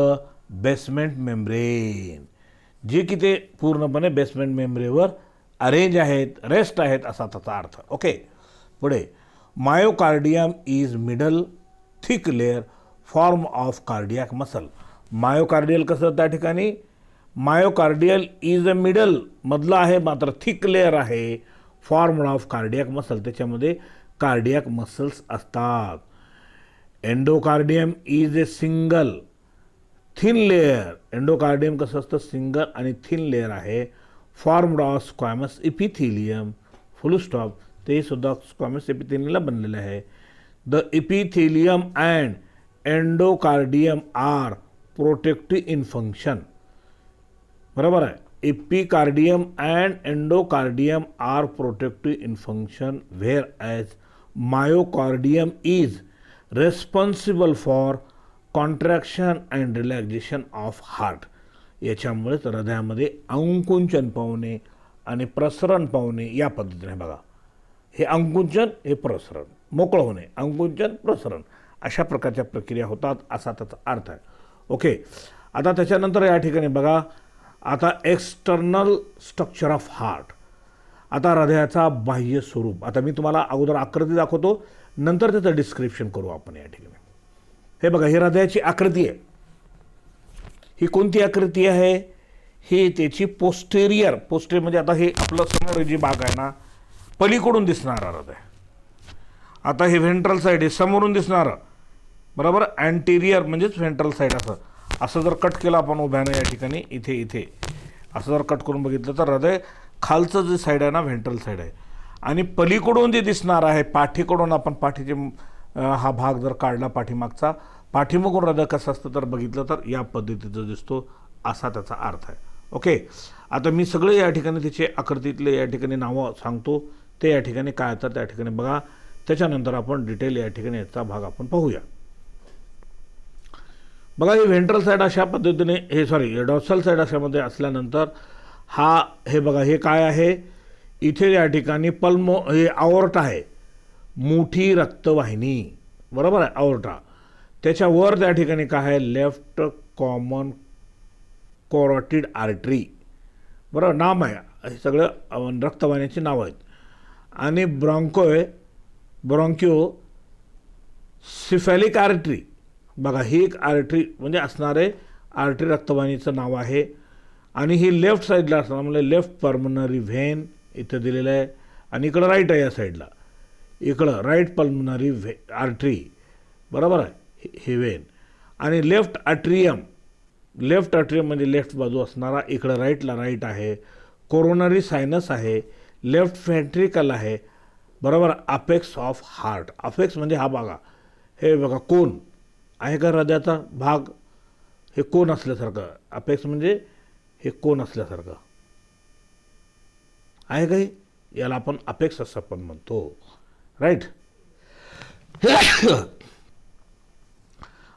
basement membrane, जे की ते पूर्णपणे बेसमेंट मेम्ब्रेनवर अरेंज आहेत, रेस्ट आहेत, असा त्याचा अर्थ. ओके, पुढे myocardium is middle thick layer form of cardiac muscle. Myocardial कसं त्या ठिकाणी, मायोकार्डियल इज अ मिडल मधला आहे, मात्र थिक लेअर आहे, फॉर्म ऑफ कार्डियक मसल, त्याच्यामध्ये कार्डियक मसल्स असतात. Endocardium is a single thin layer. Endocardium कसं असतं, सिंगल आणि थिन लेअर आहे, formed of squamous epithelium, full stop. ते सुद्धा स्क्वॅमस एपिथेलियमला बनलेलं आहे. The epithelium and endocardium are protective in function, बरोबर आहे. Epicardium and endocardium are protective in function, whereas myocardium is responsible for contraction and relaxation of heart. याच्यामुळेच हृदयामध्ये अंकुंचन पावणे आणि प्रसरण पावणे या पद्धतीने बघा, हे अंकुंचन, हे प्रसरण, मोकळं होणे, अंकुंचन प्रसरण, अशा प्रकारच्या प्रक्रिया होतात, असा त्याचा अर्थ आहे. ओके, आता त्याच्यानंतर या ठिकाणी बघा, आता एक्सटर्नल स्ट्रक्चर ऑफ हार्ट. आता हृदयाचा बाह्य स्वरूप, आता मी तुम्हाला अगोदर आकृती दाखवतो, नंतर त्याचं डिस्क्रिप्शन करू आपण या ठिकाणी. हे बघा, ही हृदयाची आकृती आहे. ही कोणती आकृती आहे, ही त्याची पोस्टेरियर म्हणजे आता हे आपलं समोर जी भाग आहे ना, पलीकडून दिसणारा हृदय. आता हे व्हेंट्रल साईड आहे, समोरून दिसणारं, बरोबर. अँटेरियर म्हणजेच व्हेंट्रल साईड. असं जर कट केलं आपण उभ्यानं या ठिकाणी, इथे असं जर कट करून बघितलं तर हृदय खालचं जे साईड आहे ना, व्हेंट्रल साईड आहे. आणि पलीकडून जे दिसणार आहे, पाठीकडून आपण पाठीचे हा भाग जर काढला पाठीमागचा, पाठीमागून हृदय कसं असतं तर बघितलं तर या पद्धतीचं दिसतो, असा त्याचा अर्थ आहे. ओके, आता मी सगळे या ठिकाणी त्याचे आकृतीतले या ठिकाणी नावं सांगतो, ते या ठिकाणी काय तर त्या ठिकाणी बघा, त्याच्यानंतर आपण डिटेल या ठिकाणी याचा भाग आपण पाहूया. बघा, हे व्हेंट्रल साईड अशा पद्धतीने, हे डॉर्सल साईड अशामध्ये असल्यानंतर हे बघा, हे काय आहे, इथे या ठिकाणी हे आवर्ट आहे, मोठी रक्तवाहिनी, बरोबर आहे, आवर्टा. त्याच्यावर त्या ठिकाणी काय आहे, लेफ्ट कॉमन कॉरोटिड आर्टरी, बरोबर, नाम आहे, हे सगळं रक्तवाहिन्याची नावं आहेत. आणि ब्रॉन्क्यो सिफॅलिक आर्टरी, बघा, ही एक आर्टरी म्हणजे असणारे आर्टरी रक्तवाहिनीचं नाव आहे. आणि ही लेफ्ट साईडला असणार म्हणजे लेफ्ट पल्मनरी व्हेन इथं दिलेलं आहे, आणि इकडं राईट आहे या साईडला, इकडं राईट पल्मनरी आर्टरी, बरोबर आहे, हे व्हेन. आणि लेफ्ट अट्रियम लेफ्ट अट्रियम म्हणजे लेफ्ट बाजू असणारा, इकडं राईटला राईट आहे, कोरोनरी सायनस आहे, लेफ्ट व्हेंट्रिकल आहे, बरोबर. अपेक्स ऑफ हार्ट, अपेक्स म्हणजे हा बघा, हे बघा कोन आहे का हृदयाचा भाग, हे कोन असल्यासारखं, अपेक्स म्हणजे हे कोन असल्यासारखं आहे का, याला आपण अपेक्स असं पण म्हणतो, राईट.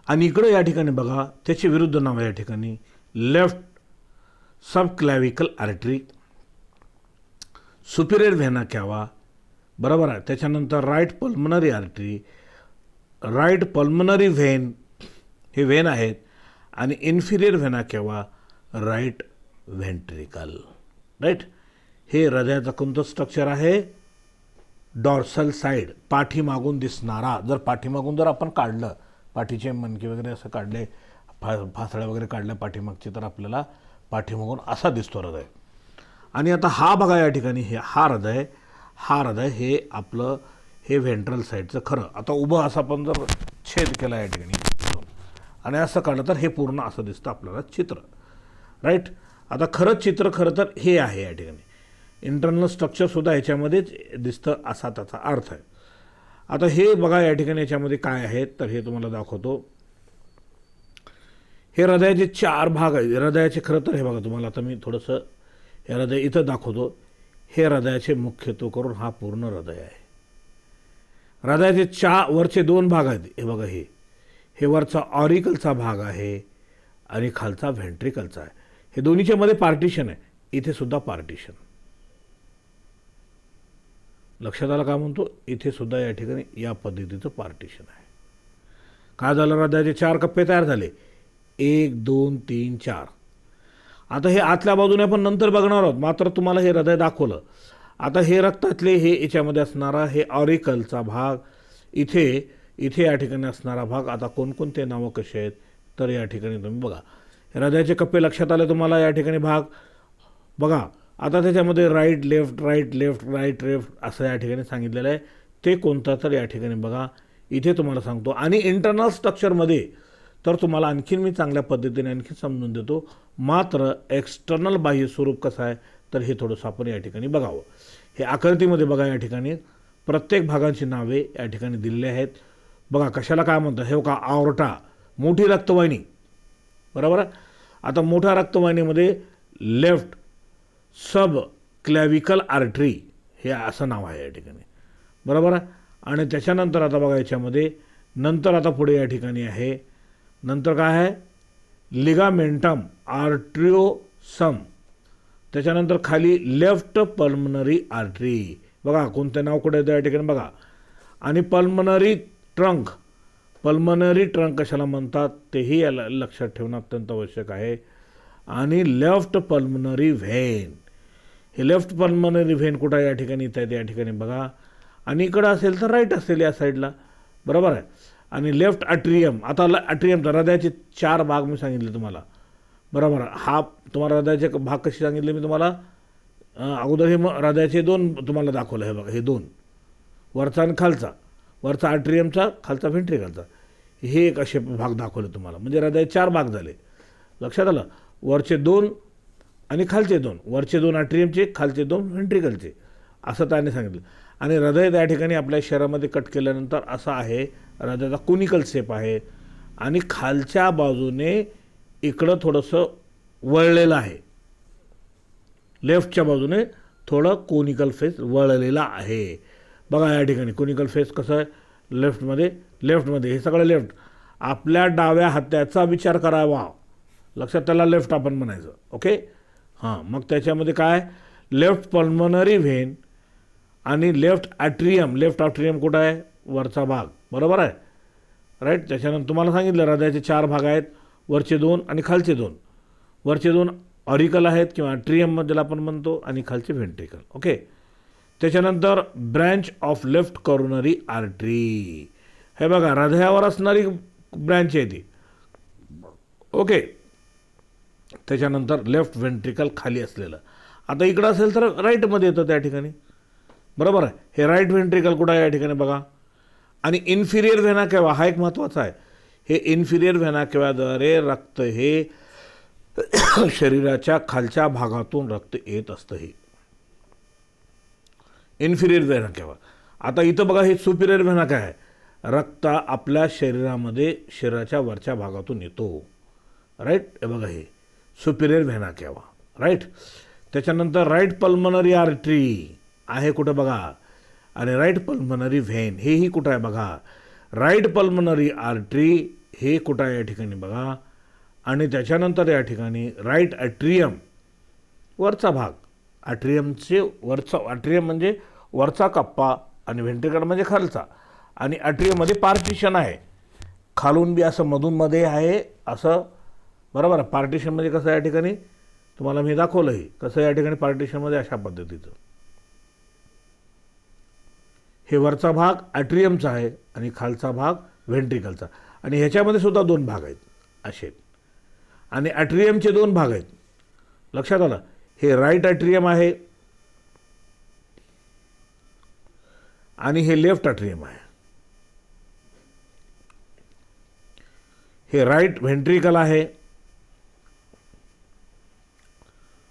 आणि इकडं या ठिकाणी बघा त्याची विरुद्ध नाव आहे या ठिकाणी left subclavicle artery, superior vena cava, बरोबर आहे. त्याच्यानंतर right pulmonary artery, right pulmonary vein, हे व्हेन आहेत, आणि inferior vena cava, right ventricle, right. हे हृदयाचं कोणतं स्ट्रक्चर आहे, डॉर्सल साईड, पाठीमागून दिसणारा. जर पाठीमागून जर आपण काढलं, पाठीचे मणके वगैरे असं काढले, फासळ्या वगैरे काढल्या पाठीमागची, तर आपल्याला पाठीमागून असा दिसतो हृदय. आणि आता हा बघा या ठिकाणी हे हा हृदय हे आपलं हे व्हेंट्रल साईडचं खरं. आता उभं असं आपण जर छेद केला या ठिकाणी आणि असं काढलं तर हे पूर्ण असं दिसतं आपल्याला चित्र, राईट. आता खरं चित्र खरं तर हे आहे या ठिकाणी, इंटरनल स्ट्रक्चरसुद्धा ह्याच्यामध्येच दिसतं असा त्याचा अर्थ आहे. आता हे बघा या ठिकाणी याच्यामध्ये काय आहेत तर हे तुम्हाला दाखवतो. हे हृदयाचे 4 भाग आहेत. हृदयाचे खरं तर हे बघा तुम्हाला आता मी थोडंसं हे हृदय इथं दाखवतो. हे हृदयाचे मुख्यत्व करून हा पूर्ण हृदय आहे. हृदयाचे वरचे 2 भाग आहेत. हे बघा हे वरचा ऑरिकलचा भाग आहे आणि खालचा व्हेंट्रिकलचा आहे. हे दोन्हीच्या मध्ये पार्टिशन आहे. इथे सुद्धा पार्टिशन. लक्षात आलं का म्हणतो, इथे सुद्धा या ठिकाणी या पद्धतीचं पार्टिशन आहे. काय झालं, हृदयाचे 4 कप्पे तयार झाले, 1 2 3 4. आता हे आतल्या बाजूने आपण नंतर बघणार आहोत, मात्र तुम्हाला हे हृदय दाखवलं. आता हे रक्तातले हे याच्यामध्ये असणारा हे ऑरिकलचा भाग, इथे या ठिकाणी असणारा भाग. आता कोणकोणते नावं कसे आहेत तर या ठिकाणी तुम्ही बघा, हृदयाचे कप्पे लक्षात आले तुम्हाला, या ठिकाणी भाग बघा. आता त्याच्यामध्ये right left right left right left असं या ठिकाणी सांगितलेलं आहे. ते कोणतं तर या ठिकाणी बघा, इथे तुम्हाला सांगतो. आणि इंटरनल स्ट्रक्चरमध्ये तर तुम्हाला आणखीन मी चांगल्या पद्धतीने आणखी समजून देतो, मात्र एक्सटर्नल बाह्य स्वरूप कसं आहे तर हे थोडंसं आपण या ठिकाणी बघावं. हे आकृतीमध्ये बघा, या ठिकाणी प्रत्येक भागांची नावे या ठिकाणी दिलेली आहेत. बघा कशाला काय म्हणतात, हे बघा आवर्टा, मोठी रक्तवाहिनी, बरोबर आहे. आता मोठ्या रक्तवाहिनीमध्ये लेफ्ट सब क्लॅव्हिकल आर्टरी हे असं नाव आहे या ठिकाणी, बरोबर आहे. आणि त्याच्यानंतर आता बघा याच्यामध्ये नंतर आता पुढे या ठिकाणी आहे, नंतर काय आहे, लिगामेंटम आर्ट्रिओसम. त्याच्यानंतर खाली लेफ्ट पल्मनरी आर्टरी, बघा कोणतं नाव कुठे येतं या ठिकाणी बघा. आणि पल्मनरी ट्रंक, पल्मनरी ट्रंक कशाला म्हणतात तेही याला लक्षात ठेवणं अत्यंत आवश्यक आहे. आणि लेफ्ट पल्मनरी व्हेन, हे लेफ्ट पल्मनरी व्हेन कुठं या ठिकाणी इथं या ठिकाणी बघा. आणि इकडं असेल तर राईट असेल या साईडला, बरोबर आहे. आणि लेफ्ट अट्रियम, आता अट्रियमचा हृदयाचे 4 भाग मी सांगितले तुम्हाला, बरोबर. हा तुम्हाला हृदयाचे भाग कसे सांगितले मी तुम्हाला अगोदर. हे हृदयाचे 2 तुम्हाला दाखवलं, हे बघा हे 2, वरचा आणि खालचा, वरचा अट्रियमचा, खालचा व्हेंट्रिकलचा, हे एक असे भाग दाखवले तुम्हाला. म्हणजे हृदयाचे 4 भाग झाले, लक्षात आलं. वरचे 2 आणि खालचे 2, वरचे 2 अट्रियमचे, खालचे 2 व्हेंट्रिकलचे, असं त्याने सांगितलं. आणि हृदय त्या ठिकाणी आपल्या शरीरामध्ये कट केल्यानंतर असं आहे, हृदयाचा कोनिकल शेप आहे आणि खालच्या बाजूने इकडं थोडंसं वळलेलं आहे, लेफ्टच्या बाजूने थोडं कोनिकल फेस वळलेला आहे. बघा या ठिकाणी कोनिकल फेस कसं आहे, लेफ्टमध्ये हे सगळं लेफ्ट. आपल्या डाव्या हाताचा विचार करावा, लक्षात, त्याला लेफ्ट आपण म्हणायचं, ओके. हां, मग त्याच्यामध्ये काय, लेफ्ट पल्मनरी व्हेन आणि लेफ्ट अट्रियम कुठं आहे, वरचा भाग, बरोबर आहे, राईट. त्याच्यानंतर तुम्हाला सांगितलं हृदयाचे 4 भाग आहेत, वरचे 2 आणि खालचे 2. वरचे 2 ऑरिकल आहेत किंवा अट्रियममध्ये आपण म्हणतो, आणि खालचे व्हेंट्रिकल, ओके. त्याच्यानंतर branch of left coronary artery, हे बघा हृदयावर असणारी ब्रँच आहे ती, ओके. त्याच्यानंतर लेफ्ट व्हेंट्रिकल खाली असलेलं. आता इकडं असेल तर राईटमध्ये येतं त्या ठिकाणी, बरोबर आहे. हे राईट व्हेंट्रिकल कुठं आहे या ठिकाणी बघा. आणि इन्फिरियर व्हेना केवा, हा एक महत्त्वाचा आहे. हे इन्फिरियर व्हेना केव्याद्वारे रक्त हे शरीराच्या खालच्या भागातून रक्त येत असतं. हे इन्फिरियर व्हेना केव्हा. आता इथं बघा, हे सुपिरियर व्हेना काय आहे, रक्त आपल्या शरीरामध्ये शरीराच्या वरच्या भागातून येतो. राईट, हे बघा हे सुपिरियर व्हेना केव्हा. राईट. त्याच्यानंतर राईट पल्मनरी आर्टरी आहे कुठं बघा, आणि राईट पल्मनरी व्हेन हेही कुठं आहे बघा. राईट पल्मनरी आर्टरी हे कुठं आहे या ठिकाणी बघा, आणि त्याच्यानंतर या ठिकाणी राईट ॲट्रियम वरचा भाग, ॲट्रियमचे वरचा, ॲट्रियम म्हणजे वरचा कप्पा आणि व्हेंट्रिकल म्हणजे खालचा, आणि ॲट्रियममध्ये पार्टिशन आहे, खालून बी असं मधून मध्ये आहे असं. बरोबर आहे. पार्टिशन म्हणजे कसं या ठिकाणी तुम्हाला मी दाखवलं आहे कसं या ठिकाणी पार्टिशनमध्ये अशा पद्धतीचं. हे वरचा भाग ॲट्रियमचा आहे आणि खालचा भाग व्हेंट्रिकलचा, आणि ह्याच्यामध्ये सुद्धा दोन भाग आहेत असे, आणि ॲट्रियमचे दोन भाग आहेत. लक्षात आलं. हे राईट ॲट्रियम आहे आणि हे लेफ्ट ॲट्रियम आहे. हे राईट व्हेंट्रिकल आहे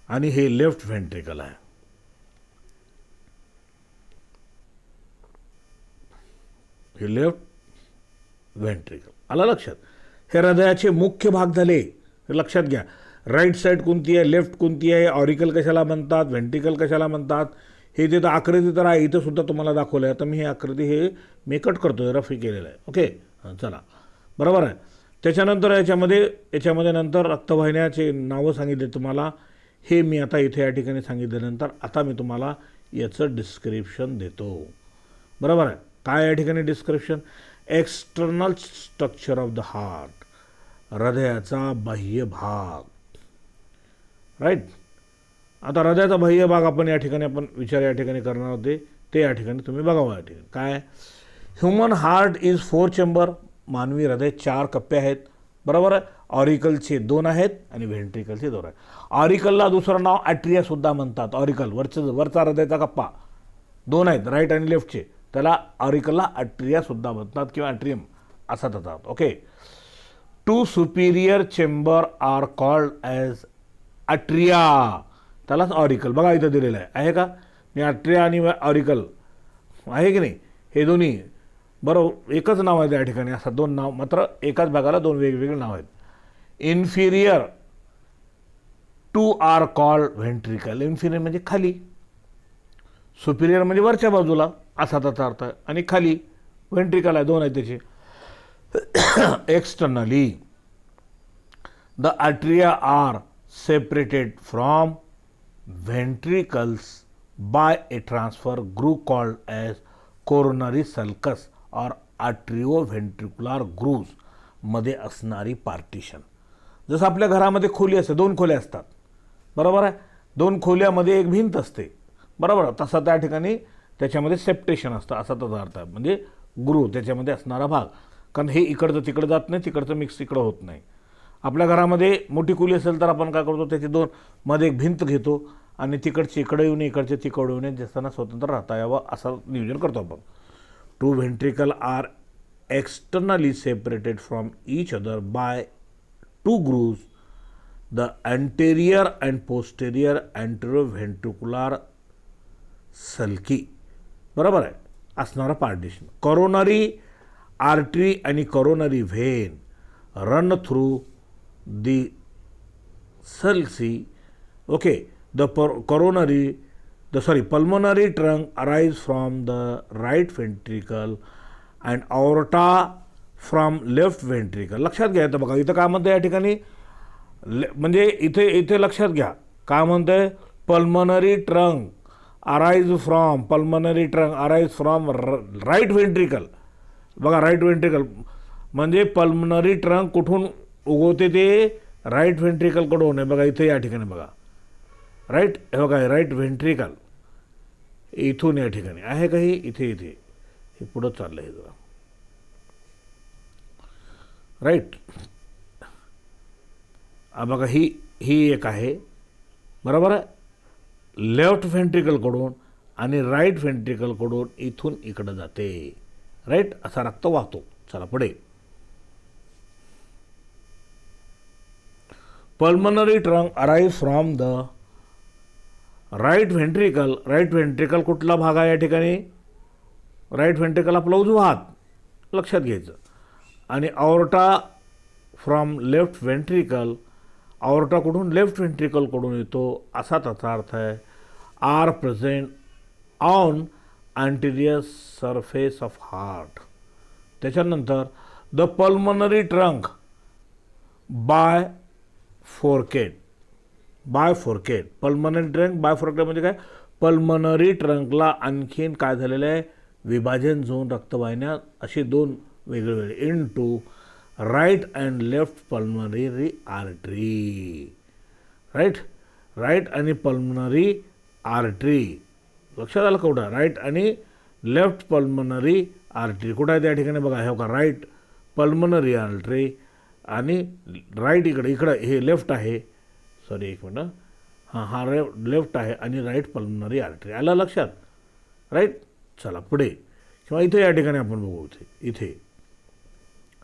आणि हे लेफ्ट व्हेंट्रिकल आहे. हे लेफ्ट व्हेंट्रिकल. आलं लक्षात. हे हृदयाचे मुख्य भाग झाले. हे लक्षात घ्या. राईट साईड कोणती आहे, लेफ्ट कोणती आहे, ऑरिकल कशाला म्हणतात, व्हेंट्रिकल कशाला म्हणतात, हे तिथं आकृती तर आहे, इथं सुद्धा तुम्हाला दाखवलं आहे. आता मी हे आकृती हे मी कट करतो, रफी केलेलं आहे. ओके, चला, बरोबर आहे. त्याच्यानंतर याच्यामध्ये नंतर रक्तवाहिन्याचे नावं सांगितले तुम्हाला. हे मी आता इथे या ठिकाणी सांगितल्यानंतर आता मी तुम्हाला याचं डिस्क्रिप्शन देतो. बरोबर आहे. काय या ठिकाणी description, external structure of the heart, हृदयाचा बाह्य भाग. राईट. आता हृदयाचा बाह्य भाग आपण या ठिकाणी विचार या ठिकाणी करणार होते, ते या ठिकाणी तुम्ही बघावं. या ठिकाणी काय, ह्युमन हार्ट इज 4 चेंबर. मानवी हृदय 4 कप्पे आहेत. बरोबर आहे. ऑरिकलचे 2 आहेत आणि व्हेंट्रिकलचे 2 आहेत. ऑरिकलला दुसरं नाव ॲट्रियासुद्धा म्हणतात. ऑरिकल वरचा हृदयाचा कप्पा 2 आहेत, राईट आणि लेफ्टचे, त्याला ऑरिकलला ॲट्रियासुद्धा म्हणतात किंवा ॲट्रियम असा त्याचा. Okay. 2 superior chamber are called as atria, त्यालाच ऑरिकल. बघा इथं दिलेलं आहे का, मी ॲट्रिया आणि ऑरिकल आहे की नाही, हे दोन्ही बरोबर एकच नाव आहे त्या ठिकाणी. असं 2 नाव, मात्र एकाच भागाला 2 वेगवेगळे नाव आहेत. Inferior 2 are called ventricle. Inferior म्हणजे खाली, सुपिरियर म्हणजे वरच्या बाजूला असा त्याचा अर्थ आहे, आणि खाली व्हेंट्रिकल आहे, 2 आहेत त्याचे. Externally the atria are separated from ventricles by a transfer groove called as coronary sulcus or atrioventricular grooves मध्ये असणारी पार्टिशन. जसं आपल्या घरामध्ये खोली असते, 2 खोल्या असतात. बरोबर आहे. 2 खोल्यामध्ये एक भिंत असते. बरोबर. तसा त्या ठिकाणी त्याच्यामध्ये सेप्टेशन असतं असा त्याचा अर्थ आहे, म्हणजे ग्रूव त्याच्यामध्ये असणारा भाग. कारण हे इकडचं तिकडं जात नाही, तिकडचं मिक्स इकडं होत नाही. आपल्या घरामध्ये मोठी खोली असेल तर आपण काय करतो, त्याची 2 मध्ये एक भिंत घेतो आणि तिकडचे इकडं येऊन इकडचे तिकडं येऊन दिसताना स्वतंत्र राहता यावं असं नियोजन करतो आपण. 2 ventricle are externally separated from each other by 2 grooves. The anterior and posterior anteroventricular sulci. बरोबर आहे. असणारा पार्टिशन. करोनरी आर्टरी आणि coronary vein run through the sulci. Okay, the pulmonary trunk arise from the right ventricle and aorta from left ventricle. लक्षात घ्या. तर बघा इथं काय म्हणतं या ठिकाणी, म्हणजे इथे लक्षात घ्या काय म्हणतंय, pulmonary trunk arise from right ventricle. बघा राईट व्हेंट्रिकल म्हणजे पल्मनरी ट्रंक कुठून उगवते, ते राईट व्हेंट्रिकलकडून आहे. बघा इथे या ठिकाणी बघा राईट, हे बघा राईट व्हेंट्रिकल इथून या ठिकाणी आहे का, इथे हे पुढं चाललं आहे जरा. राईट. बघा ही एक आहे. बरोबर आहे. लेफ्ट व्हेंट्रिकलकडून आणि राईट व्हेंट्रिकलकडून इथून इकडं जाते. राईट. असा रक्त वाहतो. चला पुढे. Pulmonary trunk arrive from the right ventricle. Right ventricle कुठला भाग आहे या ठिकाणी? राईट व्हेंट्रिकल आपला उजवा हात, लक्षात घ्यायचं. आणि aorta from left ventricle. Aorta कुठून? लेफ्ट व्हेंट्रिकलकडून येतो, असा त्याचा अर्थ आहे. Are present on anterior surface of heart. त्याच्यानंतर the pulmonary trunk bifurcate. Bifurcate. Pulmonary trunk bifurcate म्हणजे काय? पल्मनरी ट्रंकला आणखीन काय झालेलं आहे? विभाजन झोन, रक्तवाहिन्या असे दोन वेगवेगळे into right and left pulmonary artery. Right, right आणि पल्मनरी आर्टरी. लक्षात आलं कुठं? राईट आणि लेफ्ट पल्मनरी आर्टरी कुठं आहे त्या ठिकाणी? बघा हे का, राईट पल्मनरी आर्टरी आणि राईट इकडं हे लेफ्ट आहे. सॉरी एक मिनटं, हा लेफ्ट आहे आणि राईट पल्मनरी आर्टरी. आलं लक्षात? राईट. चला पुढे, किंवा इथे या ठिकाणी आपण बघू. इथे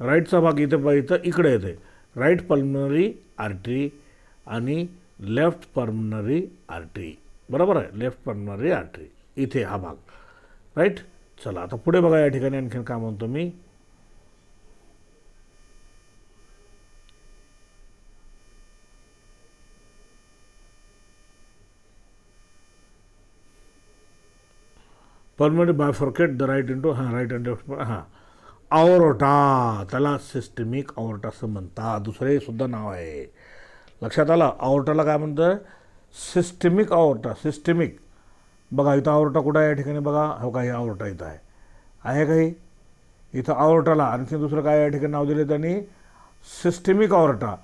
राईटचा भाग इथं इकडे येते. राईट पल्मनरी आर्टरी आणि लेफ्ट पल्मनरी आर्टरी. बरोबर आहे, लेफ्ट पल्मनरी आर्टरी इथे हा भाग. राईट. चला आता पुढे बघा या ठिकाणी आणखीन काय म्हणतो मी. Pulmonary bifurcate the right into, right and left. Aorta, त्याला सिस्टमिक ऑर्टा असं म्हणतात. दुसरे सुद्धा नाव आहे. लक्षात आलं? ऑर्टाला काय म्हणतं? Systemic aorta. सिस्टमिक. बघा इथं ऑर्टा कुठं आहे या ठिकाणी? बघा हो का, हे ऑर्टा इथं आहे काही इथं. ऑर्टाला आणखी दुसरं काय या ठिकाणी नाव दिले त्यांनी? सिस्टमिक ऑर्टा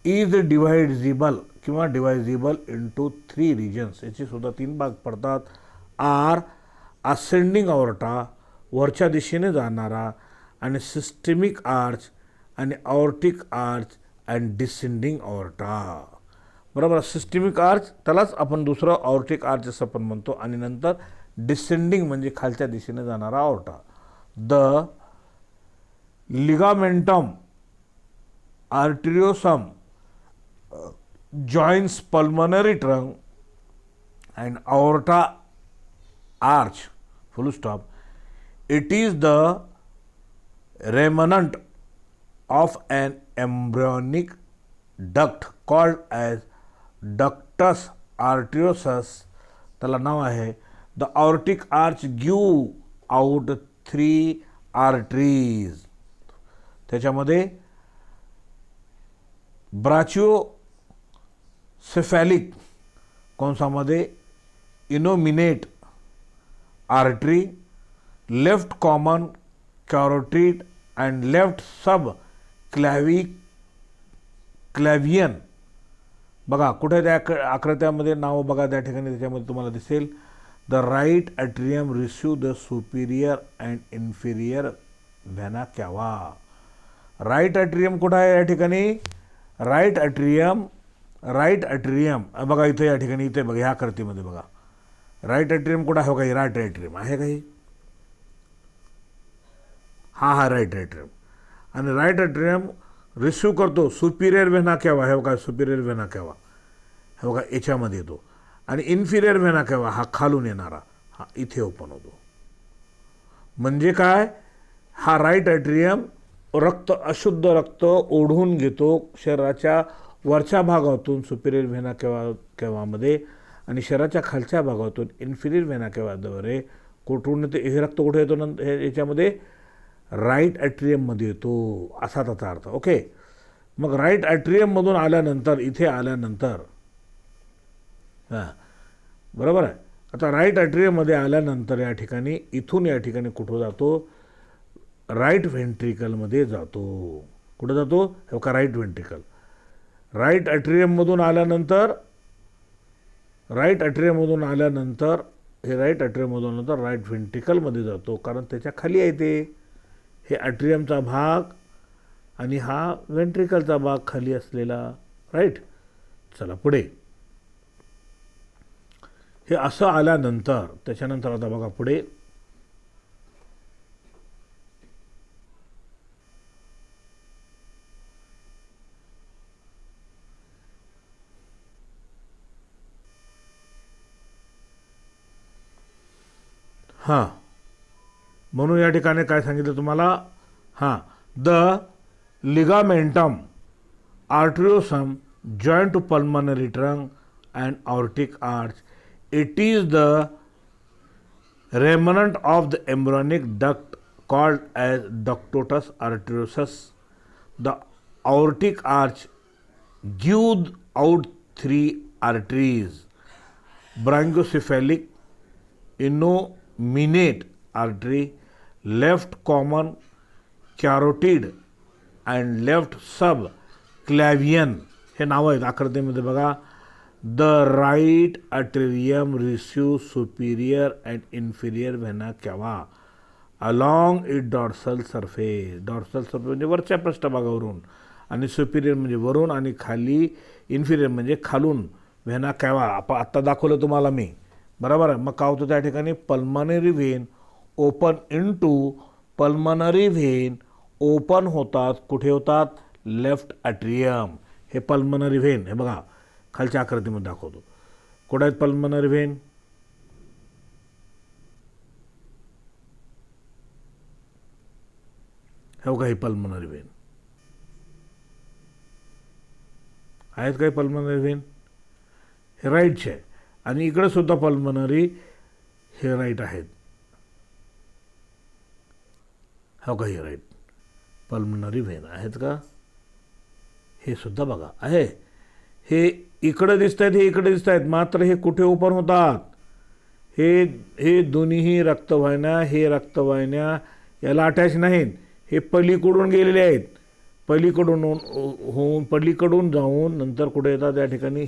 इज डिवायझिबल किंवा डिवायझिबल इंटू 3 रिजन्स. याचे सुद्धा 3 भाग पडतात. आर असेंडिंग ऑर्टा, वरच्या दिशेने जाणारा, आणि सिस्टमिक आर्च, आणि aortic arch and descending aorta. बरोबर. सिस्टमिक आर्च त्यालाच आपण दुसरं ऑर्टिक आर्च असं पण म्हणतो. आणि नंतर डिसेंडिंग म्हणजे खालच्या दिशेने जाणारा aorta. The ligamentum आर्टेरियोसम joins pulmonary trunk and aorta arch, full stop. It is the remnant of an embryonic duct called as ductus arteriosus. त्याला नाव आहे. The aortic arch give out 3 arteries. त्याच्यामध्ये ब्राचिओसेफॅलिक कंसामध्ये innominate artery, left common carotid and left subclavian. बघा कुठे त्या आकृत्यामध्ये नाव बघा त्या ठिकाणी, त्याच्यामध्ये तुम्हाला दिसेल. The right atrium receive the superior and inferior vena cava. Right atrium कुठं आहे या ठिकाणी? राईट ॲट्रियम बघा इथे या ठिकाणी, इथे बघा ह्या आकृतीमध्ये बघा. राईट ॲट्रियम कुठं आहे? काही राईट ॲट्रियम आहे काही? हा राईट ॲट्रियम. आणि राईट ॲट्रियम रिसिव्ह करतो सुपिरियर व्हेना कॅवा. हे बघा सुपिरियर व्हेना कॅवा हे बघा याच्यामध्ये येतो. आणि इन्फिरियर व्हेना कॅवा हा खालून येणारा हा इथे ओपन होतो. म्हणजे काय? हा राईट ॲट्रियम अशुद्ध रक्त ओढून घेतो शरीराच्या वरच्या भागातून सुपिरियर व्हेना कॅवामध्ये, आणि शरीराच्या खालच्या भागातून इन्फिरियर व्हेना कॅवाद्वारे कुठून येते? हे रक्त कुठे येतो? नंतर याच्यामध्ये राईट ॲट्रियममध्ये येतो, असा त्याचा अर्थ. ओके. मग राईट ॲट्रियममधून आल्यानंतर इथे आल्यानंतर बरोबर आहे. आता राईट ॲट्रियममध्ये आल्यानंतर या ठिकाणी इथून या ठिकाणी कुठं जातो? राईट व्हेंट्रिकलमध्ये जातो. कुठं जातो? हे का राईट व्हेंट्रिकल. राईट ॲट्रियममधून आल्यानंतर हे राईट ॲट्रियममधून राईट व्हेंट्रिकलमध्ये जातो, कारण त्याच्या खाली आहे ते. हे ॲट्रियमचा भाग आणि हा व्हेंट्रिकलचा भाग खाली असलेला. राईट. चला पुढे. हे असं आल्यानंतर त्याच्यानंतर आता बघा पुढे. हां, म्हणून या ठिकाणी काय सांगितलं तुम्हाला? हां, the ligamentum arteriosum joined to pulmonary trunk and aortic arch. It is the remnant of the embryonic duct called as ductus arteriosus. The aortic arch gives out three arteries: brachiocephalic, innominate artery, left common carotid and left subclavian. हे नाव आहेत आकृतीमध्ये बघा. The right atrium receive superior and inferior vena cava along it dorsal surface. Dorsal surface म्हणजे वरच्या पृष्ठभागावरून, आणि Superior म्हणजे वरून, आणि खाली इन्फिरियर म्हणजे खालून. व्हेना केव्हा आपण आत्ता दाखवलं तुम्हाला मी, बरोबर आहे. मग काय होतं त्या ठिकाणी? Pulmonary vein open into, pulmonary vein open होतात. कुठे होतात? Left atrium. हे पल्मनरी व्हेन, हे बघा खालच्या आकृतीमध्ये दाखवतो. कुठे आहेत पल्मनरी व्हेन? हे बघा, ही पल्मनरी व्हेन आहेत. काही पल्मनरी व्हेन हे राईटचे आहे, आणि इकडे सुद्धा पल्मनरी हे राईट आहेत. हो का, हे राईट पल्मनरी व्हेन आहेत का? हे सुद्धा बघा आहे. हे इकडे दिसत आहेत, हे इकडे दिसत आहेत, मात्र हे कुठे ओपन होतात? हे दोन्हीही रक्तवाहिन्या, हे रक्तवाहिन्या याला अटॅच नाहीत. हे पलीकडून गेलेले आहेत. पलीकडून जाऊन नंतर कुठे येतात? या ठिकाणी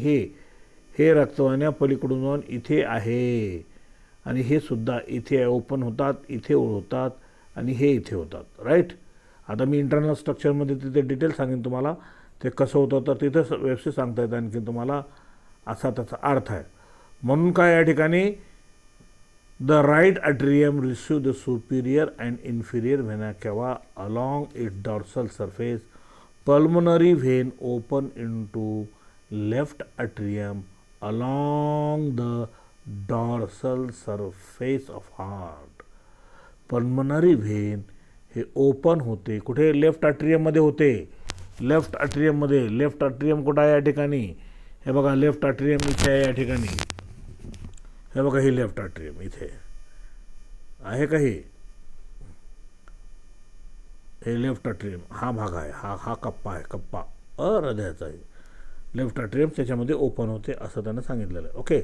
हे रक्तवाहिन्या पलीकडून जाऊन इथे आहे, आणि हे सुद्धा इथे ओपन होतात, इथे होतात, आणि हे इथे होतात. राईट. आता मी इंटरनल स्ट्रक्चरमध्ये तिथे डिटेल सांगेन तुम्हाला ते कसं होतं, तर तिथं व्यवस्थित सांगता येतं आणखी तुम्हाला, असा त्याचा अर्थ आहे. म्हणून काय या ठिकाणी? The right atrium receive the superior and inferior vena cava along it dorsal surface. Pulmonary vein open into left atrium along the dorsal surface of heart. Pulmonary vein हे ओपन होते कुठे? लेफ्ट अट्रियममध्ये होते. Left अट्रियममध्ये. Left atrium कुठं आहे या ठिकाणी? हे बघा, लेफ्ट अट्रियम इथे आहे या ठिकाणी. हे बघा, हे लेफ्ट अट्रियम इथे आहे का? हे लेफ्ट अट्रियम हा भाग आहे, हा कप्पा आहे, कप्पा हृदयाचा आहे. लेफ्ट अट्रियम त्याच्यामध्ये ओपन होते असं त्यानं सांगितलेलं आहे. ओके,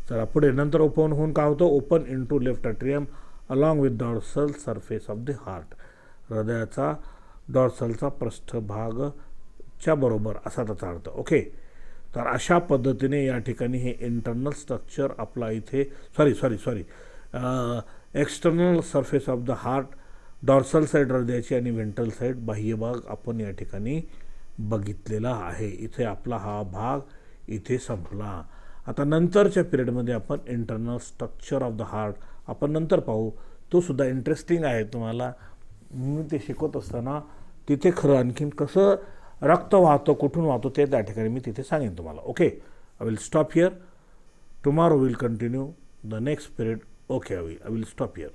चला पुढे. नंतर ओपन होऊन काय होतं? Open into left atrium along with dorsal surface of the heart. हृदयाचा डॉर्सलचा पृष्ठभागच्या बरोबर असा त्याचा अर्थ. ओके, तर अशा पद्धतीने या ठिकाणी हे इंटरनल स्ट्रक्चर आपला इथे external surface of the heart, dorsal side हृदयाची आणि व्हेंट्रल साईड बाह्य भाग आपण या ठिकाणी बघितलेला आहे. इथे आपला हा भाग इथे संपला. आता नंतरच्या पिरियडमध्ये आपण internal structure of the heart आपण नंतर पाहू. तो सुद्धा इंटरेस्टिंग आहे. तुम्हाला मी ते शिकवत असताना तिथे खरं आणखीन कसं रक्त वाहतं, कुठून वाहतो ते त्या ठिकाणी मी तिथे सांगेन तुम्हाला. Okay, I will stop here. Tomorrow will continue the next period. Okay, I will stop here.